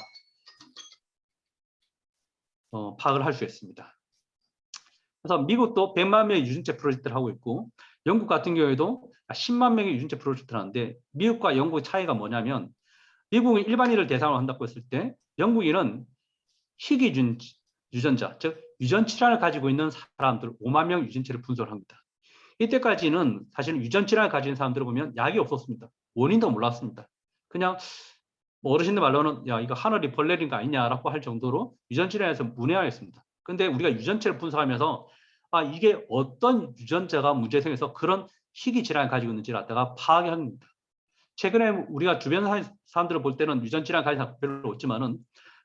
파악을 할 수 있습니다. 그래서 미국도 100만 명의 유전체 프로젝트를 하고 있고, 영국 같은 경우에도 10만 명의 유전체 프로젝트를 하는데, 미국과 영국의 차이가 뭐냐면, 미국은 일반인을 대상으로 한다고 했을 때 영국인은 희귀 유전자, 즉 유전 질환을 가지고 있는 사람들 5만 명 유전체를 분석을 합니다. 이때까지는 사실 유전 질환을 가진 사람들을 보면 약이 없었습니다. 원인도 몰랐습니다. 그냥 어르신들 말로는 야, 이거 하늘이 벌레인 거 아니냐라고 할 정도로 유전 질환에서 문외한했습니다. 근데 우리가 유전체를 분석하면서 이게 어떤 유전자가 문제 생겨서 그런 희귀 질환을 가지고 있는지를 갖다가 파악을 합니다. 최근에 우리가 주변 사람들을 볼 때는 유전 질환 가진 사람 별로 없지만은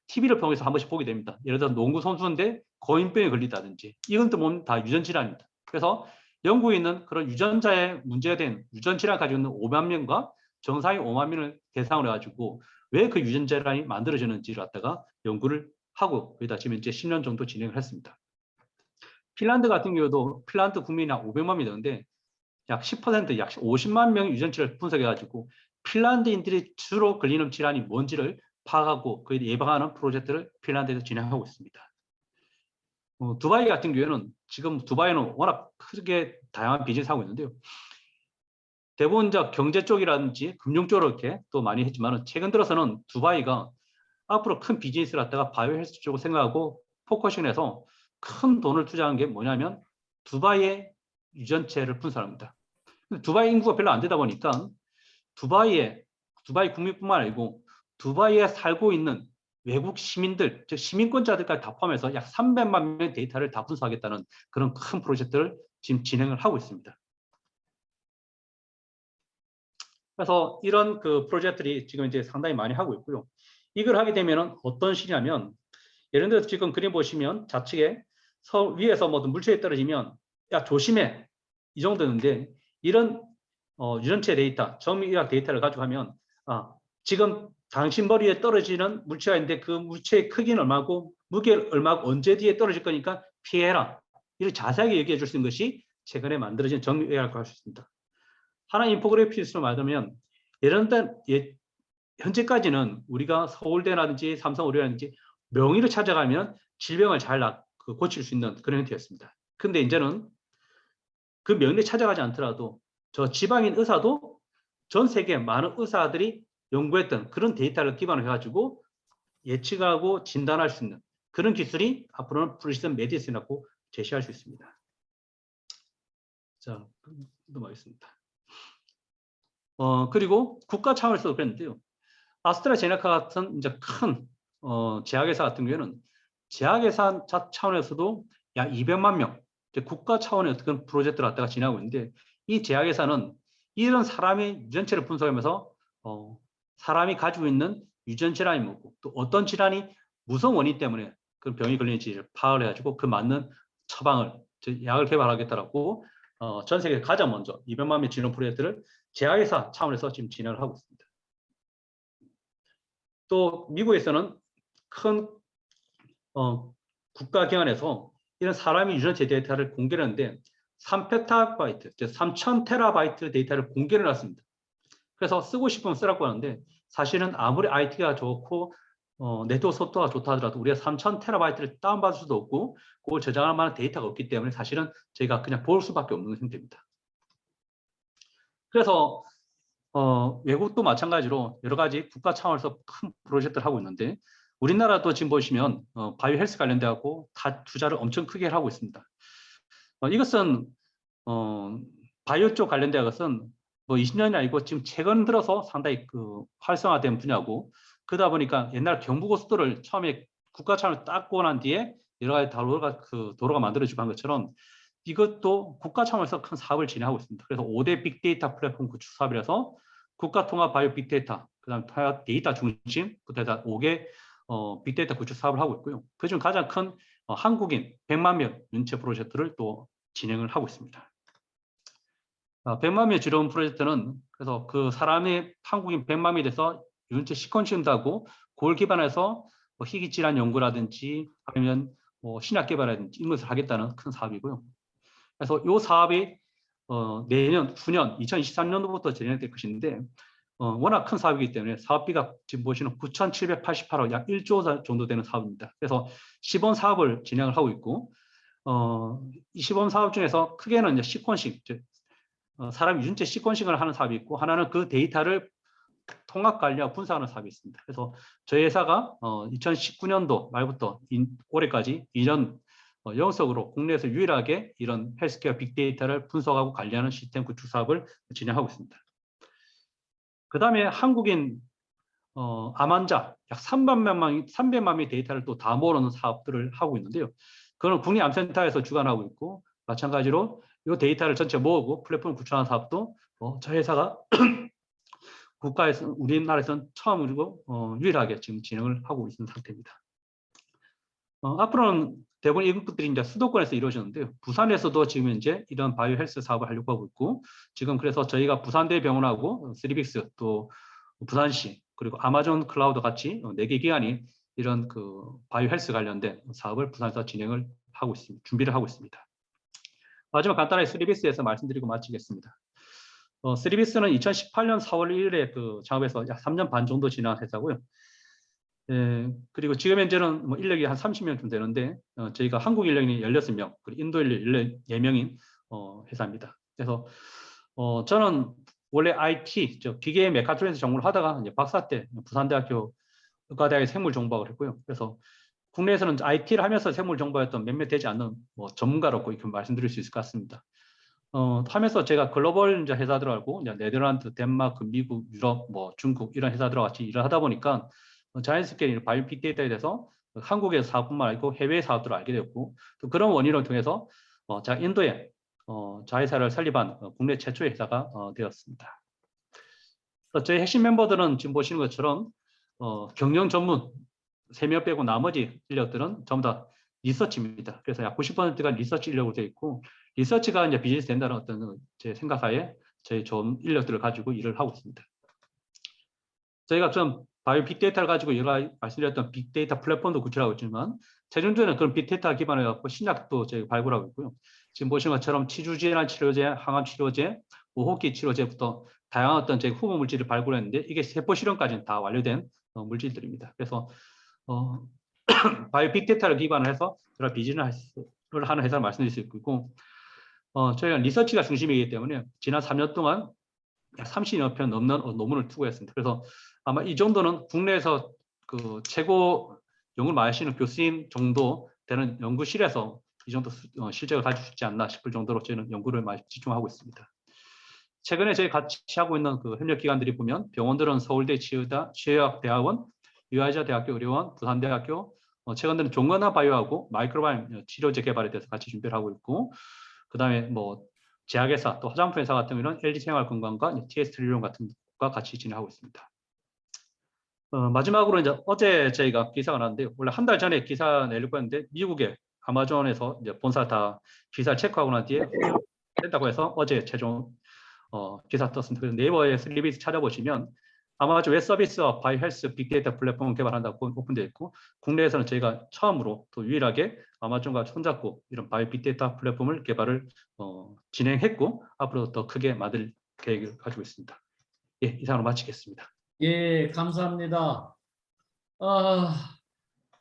TV를 통해서 한 번씩 보게 됩니다. 예를 들어 농구 선수인데 고인병에 걸리다든지, 이건 또 보면 다 유전 질환입니다. 그래서 영국에 있는 그런 유전자에 문제된 유전 질환 가지고 있는 5만 명과 정상의 5만 명을 대상으로 해가지고 왜 그 유전 질환이 만들어지는지를 갖다가 연구를 하고 거기다 지금 이제 10년 정도 진행을 했습니다. 핀란드 같은 경우도 핀란드 국민이 한 500만 명이 되는데 약 10%, 약 50만 명의 유전체를 분석해가지고 핀란드인들이 주로 걸리는 질환이 뭔지를 파악하고 그에 예방하는 프로젝트를 핀란드에서 진행하고 있습니다. 두바이 같은 경우에는 지금 두바이는 워낙 크게 다양한 비즈니스 하고 있는데요. 대부분 경제 쪽이라든지 금융 쪽으로 이렇게 또 많이 했지만, 최근 들어서는 두바이가 앞으로 큰 비즈니스를 갖다가 바이오 헬스 쪽으로 생각하고 포커싱해서 큰 돈을 투자한 게 뭐냐면 두바이의 유전체를 분석합니다. 두바이 인구가 별로 안 되다 보니까 두바이 국민뿐만 아니고 두바이에 살고 있는 외국 시민들, 즉 시민권자들까지 다 포함해서 약 300만 명의 데이터를 다 분석하겠다는 그런 큰 프로젝트를 지금 진행을 하고 있습니다. 그래서 이런 그 프로젝트들이 지금 이제 상당히 많이 하고 있고요. 이걸 하게 되면 어떤 시냐면, 예를 들어서 지금 그림 보시면 좌측에 위에서 뭐든 물체에 떨어지면 야 조심해, 이 정도인데, 이런 유전체 데이터, 정밀의학 데이터를 가지고 하면 지금 당신 머리에 떨어지는 물체가 있는데 그 물체의 크기는 얼마고 무게는 얼마고 언제 뒤에 떨어질 거니까 피해라, 이렇게 자세하게 얘기해 줄 수 있는 것이 최근에 만들어진 정밀의학이라고 할 수 있습니다. 하나 인포그래픽스로 말하면, 현재까지는 우리가 서울대라든지 삼성의료라든지 명의를 찾아가면 질병을 잘 고칠 수 있는 그런 형태였습니다. 근데 이제는 그 명의를 찾아가지 않더라도 저 지방인 의사도 전 세계 많은 의사들이 연구했던 그런 데이터를 기반으로 해가지고 예측하고 진단할 수 있는 그런 기술이 앞으로는 프리시전 메디슨이라고 제시할 수 있습니다. 자, 넘어가겠습니다. 그리고 국가 차원에서도 그랬는데요. 아스트라제네카 같은 이제 큰 제약회사 같은 경우에는 제약회사 차원에서도 약 200만 명, 국가 차원의 어떤 프로젝트를 갖다가 진행하고 있는데, 이 제약회사는 이런 사람의 유전체를 분석하면서 사람이 가지고 있는 유전 질환이 뭐고 또 어떤 질환이 무슨 원인 때문에 그 병이 걸리는지를 파악을 해가지고 그 맞는 처방을, 약을 개발하겠다라고 전 세계 가장 먼저 200만 명 진료 프로젝트를 제약회사 차원에서 지금 진행을 하고 있습니다. 또 미국에서는 큰 국가기관에서 이런 사람의 유전체 데이터를 공개하는데 3페타바이트, 즉 3000테라바이트 데이터를 공개를 해놨습니다. 그래서 쓰고 싶으면 쓰라고 하는데 사실은 아무리 IT가 좋고 네트워크 속도가 좋다 하더라도 우리가 3000테라바이트를 다운받을 수도 없고 그걸 저장할 만한 데이터가 없기 때문에 사실은 저희가 그냥 볼 수밖에 없는 형태입니다. 그래서 외국도 마찬가지로 여러 가지 국가 차원에서 큰 프로젝트를 하고 있는데 우리나라도 지금 보시면 바이오 헬스 관련돼갖고 다 투자를 엄청 크게 하고 있습니다. 이것은 바이오 쪽 관련된 것은 뭐 20년이 아니고 지금 최근 들어서 상당히 그 활성화된 분야고 그러다 보니까 옛날 경부고속도로를 처음에 국가 차원에서 닦고 난 뒤에 여러 가지 도로가 만들어지고 한 것처럼 이것도 국가 차원에서 큰 사업을 진행하고 있습니다. 그래서 5대 빅데이터 플랫폼 구축 사업이라서 국가 통합 바이오 빅데이터, 그다음 데이터 중심, 그다음 5개 빅데이터 구축 사업을 하고 있고요. 그중 가장 큰 한국인 100만 명 윤체 프로젝트를 또 진행을 하고 있습니다. 100만 명 지원 프로젝트는 그래서 그 사람의 한국인 100만 명에 대해서 윤체 시퀀싱도 하고 그걸 기반해서 뭐 희귀 질환 연구라든지 아니면 뭐 신약 개발이라든지 이런 것을 하겠다는 큰 사업이고요. 그래서 이 사업이 내년, 후년 2023년도부터 진행될 것인데 워낙 큰 사업이기 때문에 사업비가 지금 보시는 9,788억, 약 1조 정도 되는 사업입니다. 그래서 시범 사업을 진행을 하고 있고 이 시범 사업 중에서 크게는 이제 시퀀싱, 즉 사람 유전체 시퀀싱을 하는 사업이 있고 하나는 그 데이터를 통합 관리하고 분석하는 사업이 있습니다. 그래서 저희 회사가 2019년도 말부터 올해까지 2년 연속으로 국내에서 유일하게 이런 헬스케어 빅데이터를 분석하고 관리하는 시스템 구축 사업을 진행하고 있습니다. 그 다음에 한국인 암 환자 약 300만 명의 데이터를 또 다 모으는 사업들을 하고 있는데요. 그건 국립암센터에서 주관하고 있고 마찬가지로 이 데이터를 전체 모으고 플랫폼을 구축하는 사업도 저희 회사가 국가에서 우리나라에서는 처음이고 유일하게 지금 진행을 하고 있는 상태입니다. 앞으로는 대부분 이런 것들이 이제 수도권에서 이루어지는데요. 부산에서도 지금 이제 이런 바이오 헬스 사업을 하려고 하고 있고 지금 그래서 저희가 부산대병원하고 3빅스 또 부산시 그리고 아마존 클라우드 같이 4개 기관이 이런 그 바이오 헬스 관련된 사업을 부산에서 진행을 하고 있습니다. 준비를 하고 있습니다. 마지막 간단하게 3빅스에서 말씀드리고 마치겠습니다. 3빅스는 2018년 4월 1일에 그 창업해서 약 3년 반 정도 지난 회사고요. 그리고 지금 현재는 뭐 인력이 한 30명쯤 되는데 저희가 한국 인력이 16명, 그리고 인도 인력 14명인 회사입니다. 그래서 저는 원래 IT, 기계 메카트로닉스 전공을 하다가 이제 박사 때 부산대학교 의과대학의 생물정보학을 했고요. 그래서 국내에서는 IT를 하면서 생물정보였던 몇몇 되지 않는 뭐 전문가라고 이렇게 말씀드릴 수 있을 것 같습니다. 하면서 제가 글로벌 이제 회사들하고 이제 네덜란드, 덴마크, 미국, 유럽, 뭐 중국 이런 회사들과 같이 일을 하다 보니까 자연스럽게 바이오 빅데이터에 대해서 한국의 사업뿐만 아니고 해외 사업들을 알게 되었고 또 그런 원인을 통해서 제가 인도에 자회사를 설립한 국내 최초의 회사가 되었습니다. 저희 핵심 멤버들은 지금 보시는 것처럼 경영 전문 3명 빼고 나머지 인력들은 전부 다 리서치입니다. 그래서 약 90%가 리서치 인력으로 되어 있고 리서치가 이제 비즈니스 된다는 어떤 제 생각하에 저희 좋은 인력들을 가지고 일을 하고 있습니다. 저희가 좀 바이오 빅데이터를 가지고 여러 가지 말씀드렸던 빅데이터 플랫폼도 구축하고 있지만 최종적으로는 그런 빅데이터 기반을 갖고 신약도 저희가 발굴하고 있고요. 지금 보시는 것처럼 치주질환 치료제, 항암 치료제, 호흡기 치료제부터 다양한 어떤 저희 후보 물질을 발굴했는데 이게 세포 실험까지는 다 완료된 물질들입니다. 그래서 바이오 빅데이터를 기반으로 해서 여러 비즈니스를 하는 회사를 말씀드릴 수 있고 저희가 리서치가 중심이기 때문에 지난 3년 동안 약 30여 편 넘는 논문을 투고했습니다. 그래서 아마 이 정도는 국내에서 그 최고 연구를 많이 하시는 교수님 정도 되는 연구실에서 이 정도 실적을 가질 수 있지 않나 싶을 정도로 저희는 연구를 많이 집중하고 있습니다. 최근에 저희 같이 하고 있는 그 협력기관들이 보면 병원들은 서울대 치료의학대학원, 유아시아대학교 의료원, 부산대학교, 최근에는 종근화 바이오하고 마이크로바이옴 치료제 개발에 대해서 같이 준비를 하고 있고 그 다음에 뭐 제약회사 또 화장품 회사 같은 경우는 LG생활건강과 TS트리온 같은 것과 같이 진행하고 있습니다. 마지막으로 이제 어제 저희가 기사가 났는데 원래 한 달 전에 기사 내려고 했는데 미국의 아마존에서 이제 본사 다 기사를 체크하고 난 뒤에 됐다고 해서 어제 최종 기사 떴습니다. 그래서 네이버에 3빅스 찾아보시면 아마존 웹 서비스와 바이오헬스 빅데이터 플랫폼 개발한다고 오픈되어 있고, 국내에서는 저희가 처음으로 또 유일하게 아마존과 손잡고 이런 바이오 빅데이터 플랫폼을 개발을 진행했고, 앞으로 더 크게 만들 계획을 가지고 있습니다. 예, 이상으로 마치겠습니다. 예, 감사합니다.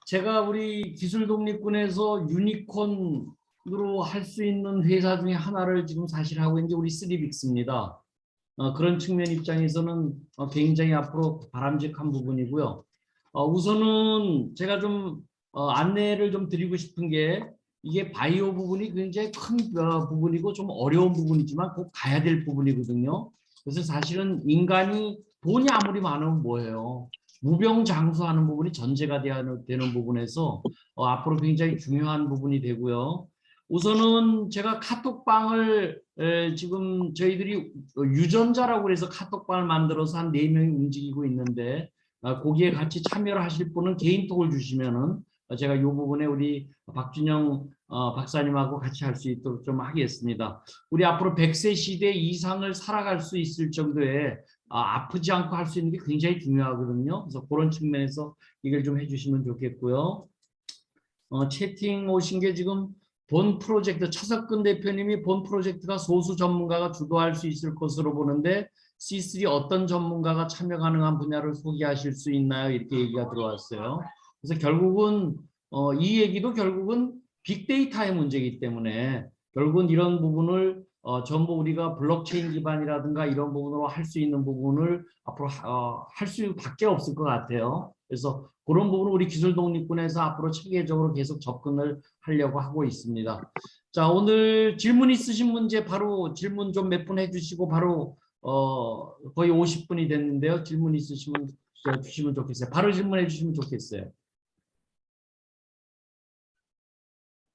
제가 우리 기술독립군에서 유니콘으로 할 수 있는 회사 중에 하나를 지금 사실 하고 있는 게 우리 쓰리빅스입니다. 그런 측면 입장에서는 굉장히 앞으로 바람직한 부분이고요. 우선은 제가 좀 안내를 좀 드리고 싶은 게, 이게 바이오 부분이 굉장히 큰 부분이고 좀 어려운 부분이지만 꼭 가야 될 부분이거든요. 그래서 사실은 인간이 돈이 아무리 많으면 뭐예요? 무병장수하는 부분이 전제가 되는 부분에서 앞으로 굉장히 중요한 부분이 되고요. 우선은 제가 카톡방을 지금 저희들이 유전자라고 해서 카톡방을 만들어서 한 4명이 움직이고 있는데, 거기에 같이 참여를 하실 분은 개인톡을 주시면은 제가 이 부분에 우리 박준영 박사님하고 같이 할 수 있도록 좀 하겠습니다. 우리 앞으로 100세 시대 이상을 살아갈 수 있을 정도의 아프지 않고 할 수 있는 게 굉장히 중요하거든요. 그래서 그런 측면에서 이걸 좀 해주시면 좋겠고요. 채팅 오신 게 지금 본 프로젝트, 차석근 대표님이 본 프로젝트가 소수 전문가가 주도할 수 있을 것으로 보는데 C3 어떤 전문가가 참여 가능한 분야를 소개하실 수 있나요? 이렇게 얘기가 들어왔어요. 그래서 결국은 이 얘기도 결국은 빅데이터의 문제이기 때문에 결국은 이런 부분을 전부 우리가 블록체인 기반이라든가 이런 부분으로 할 수 있는 부분을 앞으로 할 수밖에 없을 것 같아요. 그래서 그런 부분을 우리 기술독립군에서 앞으로 체계적으로 계속 접근을 하려고 하고 있습니다. 자, 오늘 질문 있으신 문제 바로 질문 좀 몇 분 해주시고 바로 거의 50분이 됐는데요. 질문 있으시면 주시면 좋겠어요. 바로 질문해 주시면 좋겠어요.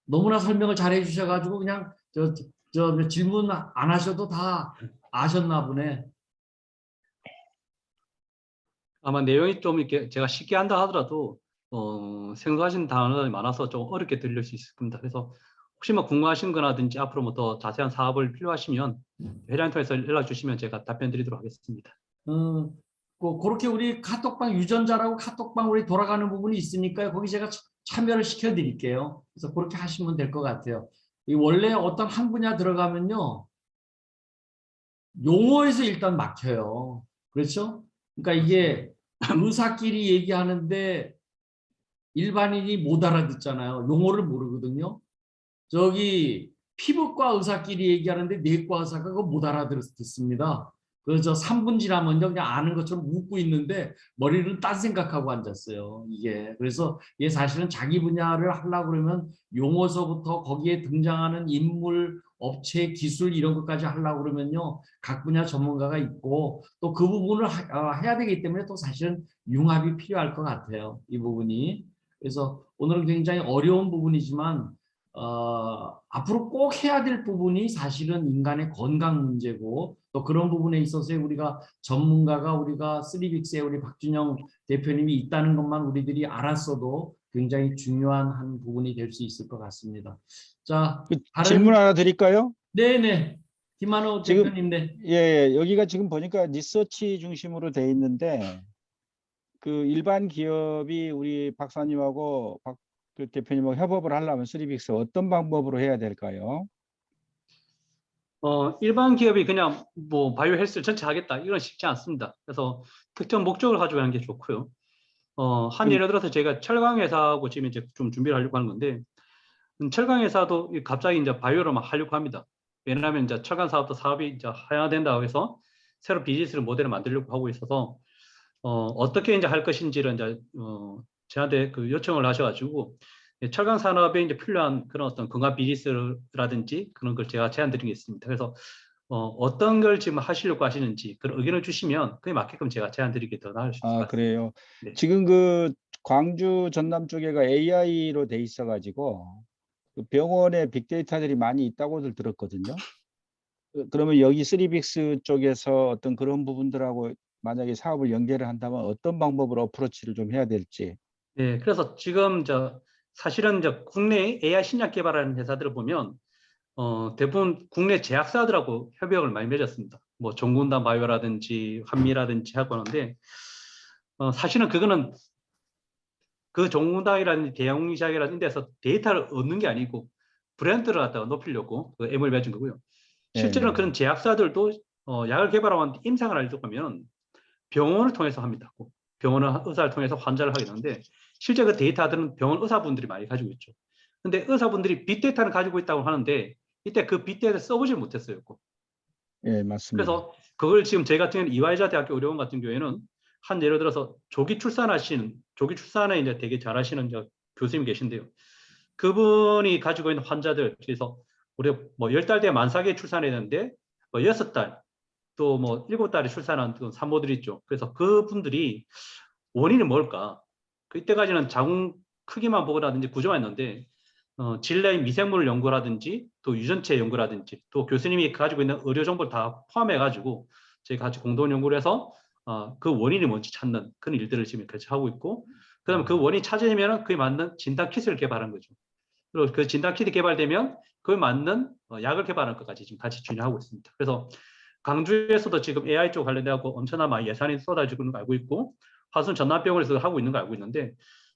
너무나 설명을 잘 해주셔가지고 그냥 저 질문 안 하셔도 다 아셨나 보네. 아마 내용이 좀 이렇게 제가 쉽게 한다 하더라도 생소하신 단어들이 많아서 좀 어렵게 들릴 수 있을 겁니다. 그래서 혹시 뭐 궁금하신 거라든지 앞으로 뭐 더 자세한 사업을 필요하시면 회장님 통해서 연락 주시면 제가 답변 드리도록 하겠습니다. 그렇게 우리 카톡방 유전자라고 카톡방 우리 돌아가는 부분이 있으니까요. 거기 제가 참여를 시켜드릴게요. 그래서 그렇게 하시면 될 것 같아요. 원래 어떤 한 분야 들어가면요. 용어에서 일단 막혀요. 그렇죠? 그러니까 이게 의사끼리 얘기하는데 일반인이 못 알아듣잖아요. 용어를 모르거든요. 저기 피부과 의사끼리 얘기하는데 내과 의사가 그거 못 알아듣습니다. 그래서 3분 지나면요 그냥 아는 것처럼 웃고 있는데 머리를 딴 생각하고 앉았어요. 이게 그래서 이게 사실은 자기 분야를 하려고 그러면 용어서부터 거기에 등장하는 인물, 업체, 기술 이런 것까지 하려고 그러면요 각 분야 전문가가 있고 또 그 부분을 해야 되기 때문에 또 사실은 융합이 필요할 것 같아요. 이 부분이. 그래서 오늘은 굉장히 어려운 부분이지만 앞으로 꼭 해야 될 부분이 사실은 인간의 건강 문제고 또 그런 부분에 있어서 우리가 전문가가 우리가 쓰리빅스에 우리 박준영 대표님이 있다는 것만 우리들이 알았어도 굉장히 중요한 한 부분이 될 수 있을 것 같습니다. 자, 질문 하나 드릴까요? 네네. 김한호 지금 대표님, 네. 여기가 지금 보니까 리서치 중심으로 돼 있는데 그 일반 기업이 우리 박사님하고 박 대표님하고 협업을 하려면 쓰리빅스 어떤 방법으로 해야 될까요? 일반 기업이 그냥 뭐 바이오 헬스를 전체 하겠다 이건 쉽지 않습니다. 그래서 특정 목적을 가지고 하는 게 좋고요. 한 예를 들어서 제가 철강 회사하고 지금 이제 좀 준비를 하려고 하는 건데 철강 회사도 갑자기 이제 바이오를 막 하려고 합니다. 왜냐하면 이제 철강 사업도 사업이 이제 하향된다고 해서 새로 비즈니스 모델을 만들려고 하고 있어서 어떻게 이제 할 것인지를 이제 저한테 그 요청을 하셔가지고 철강 산업에 이제 필요한 그런 어떤 건강 비즈니스라든지 그런 걸 제가 제안 드린 게 있습니다. 그래서 어떤 걸 지금 하시려고 하시는지 그런 의견을 주시면 그에 맞게끔 제가 제안 드리기 더 나을 수 있을 것 같습니다. 그래요. 네. 지금 그 광주 전남 쪽에가 AI로 돼 있어가지고 그 병원에 빅데이터들이 많이 있다고들 들었거든요. 그러면 여기 쓰리빅스 쪽에서 어떤 그런 부분들하고 만약에 사업을 연계를 한다면 어떤 방법으로 어프로치를 좀 해야 될지. 네, 그래서 지금 사실은 국내 AI 신약 개발하는 회사들을 보면 대부분 국내 제약사들하고 협약을 많이 맺었습니다. 뭐 종군단 바이오라든지 한미라든지 하고 하는데 사실은 그거는 그 종군단이라든지 대형시장이라는 데서 데이터를 얻는 게 아니고 브랜드를 갖다가 높이려고 그 M을 맺은 거고요. 실제로는 그런 제약사들도 약을 개발하고 임상을 하려고 하면 병원을 통해서 합니다. 병원을 의사를 통해서 환자를 하게 되는데 실제 그 데이터들은 병원 의사분들이 많이 가지고 있죠. 근데 의사분들이 빅데이터를 가지고 있다고 하는데 이때 그 빅데이터를 써보지 못했어요. 예, 맞습니다. 그래서 그걸 지금 저희 같은 경우는 이화여자 대학교 의료원 같은 경우에는 한 예를 들어서 조기 출산에 이제 되게 잘하시는 교수님 계신데요. 그분이 가지고 있는 환자들, 그래서 우리 뭐 10달 돼 만삭에 출산해야 되는데 뭐 6달 또 뭐 7달에 출산한 그 산모들이 있죠. 그래서 그분들이 원인이 뭘까? 그때까지는 자궁 크기만 보고라든지 구조만 했는데 질내의 미생물 연구라든지 또 유전체 연구라든지 또 교수님이 가지고 있는 의료 정보를 다 포함해 가지고 저희 같이 공동 연구를 해서 그 원인이 뭔지 찾는 그런 일들을 지금 같이 하고 있고, 그다음에 그 원인이 찾아지면 그에 맞는 진단 키트를 개발한 거죠. 그리고 그 진단 키트 개발되면 그에 맞는 약을 개발하는 것까지 지금 같이 진행하고 있습니다. 그래서 광주에서도 지금 AI 쪽 관련돼서 엄청난 많이 예산이 쏟아지고 있는 거 알고 있고, 화순 전남병원에서 하고 있는 거 알고 있는데,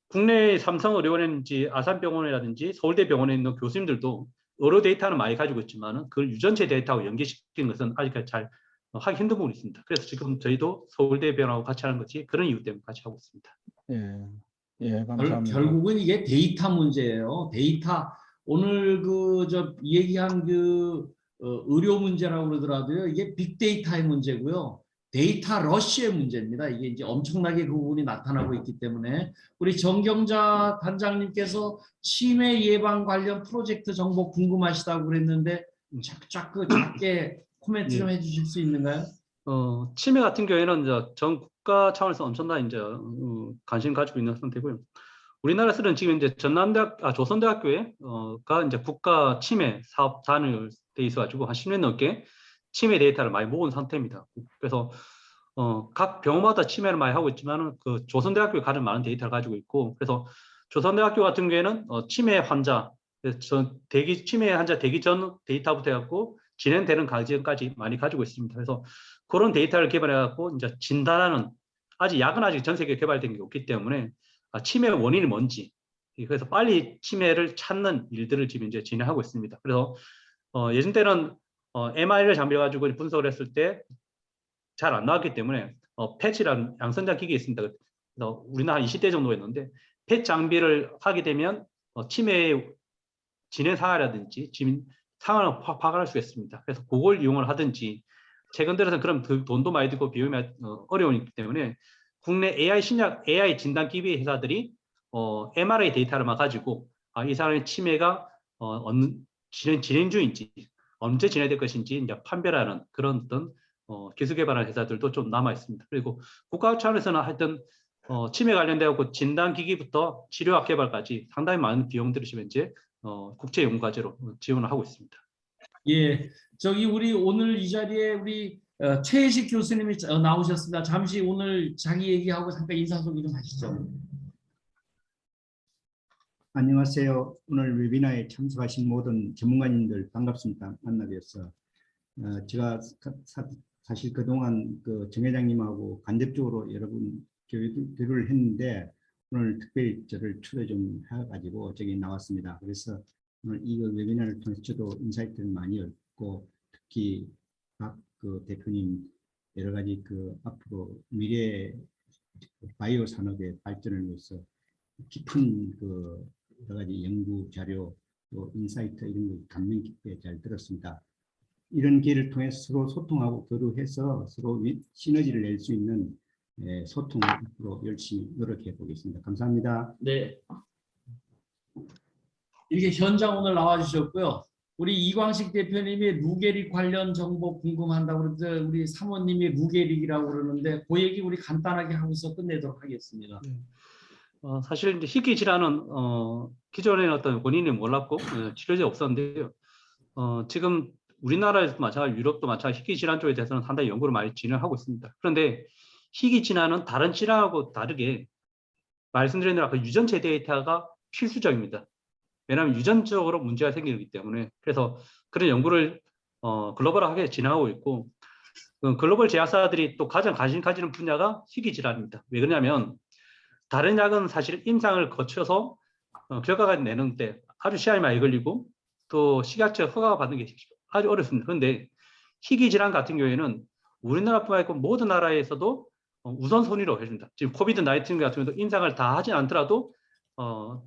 국내 삼성의료원이라든지 아산병원이라든지 서울대병원에 있는 교수님들도 의료 데이터는 많이 가지고 있지만 그걸 유전체 데이터하고 연계시키는 것은 아직까지 잘 하기 힘든 부분이 있습니다. 그래서 지금 저희도 서울대병원하고 같이 하는 것이 그런 이유 때문에 같이 하고 있습니다. 예, 예, 감사합니다. 결국은 이게 데이터 문제예요. 데이터 오늘 얘기한 의료 문제라고 그러더라도요. 이게 빅데이터의 문제고요. 데이터 러쉬의 문제입니다. 이게 이제 엄청나게 그 부분이 나타나고 있기 때문에 우리 정경자 단장님께서 치매 예방 관련 프로젝트 정보 궁금하시다고 그랬는데 작게 코멘트 좀 해주실 수 있는가요? 치매 같은 경우에는 이제 전 국가 차원에서 엄청난 이제 관심 가지고 있는 상태고요. 우리나라에서는 지금 이제 조선대학교가 이제 국가 치매 사업 단을 돼 있어가지고 한 10년 넘게 치매 데이터를 많이 모은 상태입니다. 그래서 각 병원마다 치매를 많이 하고 있지만은 그 조선대학교에 가장 많은 데이터를 가지고 있고, 그래서 조선대학교 같은 경우에는 치매 환자 치매 환자 대기 전 데이터부터 해갖고 진행되는 과정까지 많이 가지고 있습니다. 그래서 그런 데이터를 개발해갖고 이제 진단하는, 약은 아직 전 세계에 개발된 게 없기 때문에 치매 원인이 뭔지, 그래서 빨리 치매를 찾는 일들을 지금 이제 진행하고 있습니다. 그래서 예전 때는 MR을 장비를 가지고 분석을 했을 때 잘 안 나왔기 때문에 패치라는 양성장 기기 있습니다. 그래서 우리나라 한 20대 정도 였는데 패치 장비를 하게 되면 치매의 진행 상황이라든지 진행 상황을 파악할 수 있습니다. 그래서 그걸 이용을 하든지, 최근 들어서 그럼 돈도 많이 들고 비용이 어려우기 때문에 국내 AI 진단 기기 회사들이 MRI 데이터를만 가지고 이 사람의 치매가 진행 중인지 언제 진행될 것인지 이제 판별하는 그런 어떤 기술 개발하는 회사들도 좀 남아 있습니다. 그리고 국가 차원에서는 하여튼 치매 관련되고 진단 기기부터 치료학 개발까지 상당히 많은 비용들이 지금 이제 국제 연구 과제로 지원을 하고 있습니다. 예, 우리 오늘 이 자리에 우리 최혜식 교수님이 나오셨습니다. 잠시 오늘 자기 얘기하고 잠깐 인사소개 좀 하시죠. 안녕하세요. 오늘 웨비나에 참석하신 모든 전문가님들 반갑습니다. 만나뵈어서 제가 사실 그동안 정 회장님하고 간접적으로 여러분 교류를 했는데 오늘 특별히 저를 초대 좀 해가지고 저기 나왔습니다. 그래서 오늘 이 웨비나를 통해서 저도 인사이트를 많이 얻고, 특히 박 대표님 여러 가지 앞으로 미래 바이오 산업의 발전을 위해서 깊은 여러 가지 연구 자료 또 인사이트 이런 거 감명 깊게 잘 들었습니다. 이런 기회를 통해서 서로 소통하고 교류해서 서로 시너지를 낼 수 있는 소통으로 열심히 노력해 보겠습니다. 감사합니다. 네. 이렇게 현장 오늘 나와주셨고요. 우리 이광식 대표님이 루게릭 관련 정보 궁금한다고 그러는데 우리 사모님이 루게릭이라고 그러는데 그 얘기 우리 간단하게 하고서 끝내도록 하겠습니다. 사실 이제 희귀 질환은 기존에는 어떤 원인이 몰랐고 치료제 없었는데요. 지금 우리나라에도 마찬가지, 유럽도 마찬가지 희귀 질환 쪽에 대해서는 상당히 연구를 많이 진행하고 있습니다. 그런데 희귀 질환은 다른 질환하고 다르게 말씀드린 대로 아까 유전체 데이터가 필수적입니다. 왜냐하면 유전적으로 문제가 생기기 때문에. 그래서 그런 연구를 글로벌하게 진행하고 있고, 글로벌 제약사들이 또 가장 관심 가지는 분야가 희귀질환입니다. 왜 그러냐면 다른 약은 사실 임상을 거쳐서 결과가 내는데 아주 시간이 많이 걸리고 또 식약처 허가가 받는 게 아주 어렵습니다. 그런데 희귀질환 같은 경우에는 우리나라뿐만 아니고 모든 나라에서도 우선순위로 해준다. 지금 코비드 19 같은 경우도 임상을 다 하진 않더라도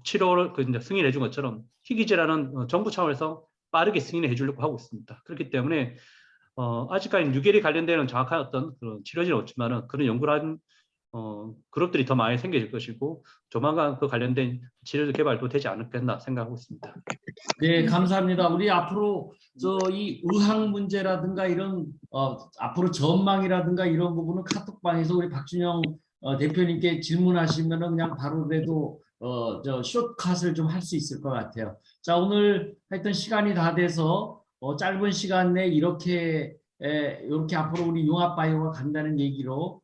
치료를 이제 승인해 준 것처럼 희귀질환은 정부 차원에서 빠르게 승인해 주려고 하고 있습니다. 그렇기 때문에 아직까지 뉴겔이 관련되는 정확한 어떤 그런 치료제는 없지만은 그런 연구를 한 그룹들이 더 많이 생겨질 것이고 조만간 그 관련된 치료 개발도 되지 않겠나 생각하고 있습니다. 네, 감사합니다. 우리 앞으로 이 의학 문제라든가 이런 앞으로 전망이라든가 이런 부분은 카톡방에서 우리 박준영 대표님께 질문하시면은 그냥 바로라도 숏컷을 좀 할 수 있을 것 같아요. 자, 오늘 하여튼 시간이 다 돼서 짧은 시간 내에 이렇게 앞으로 우리 융합바이오가 간다는 얘기로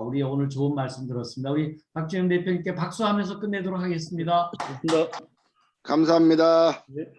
우리 오늘 좋은 말씀 들었습니다. 우리 박준영 대표님께 박수하면서 끝내도록 하겠습니다. 네. 감사합니다. 네.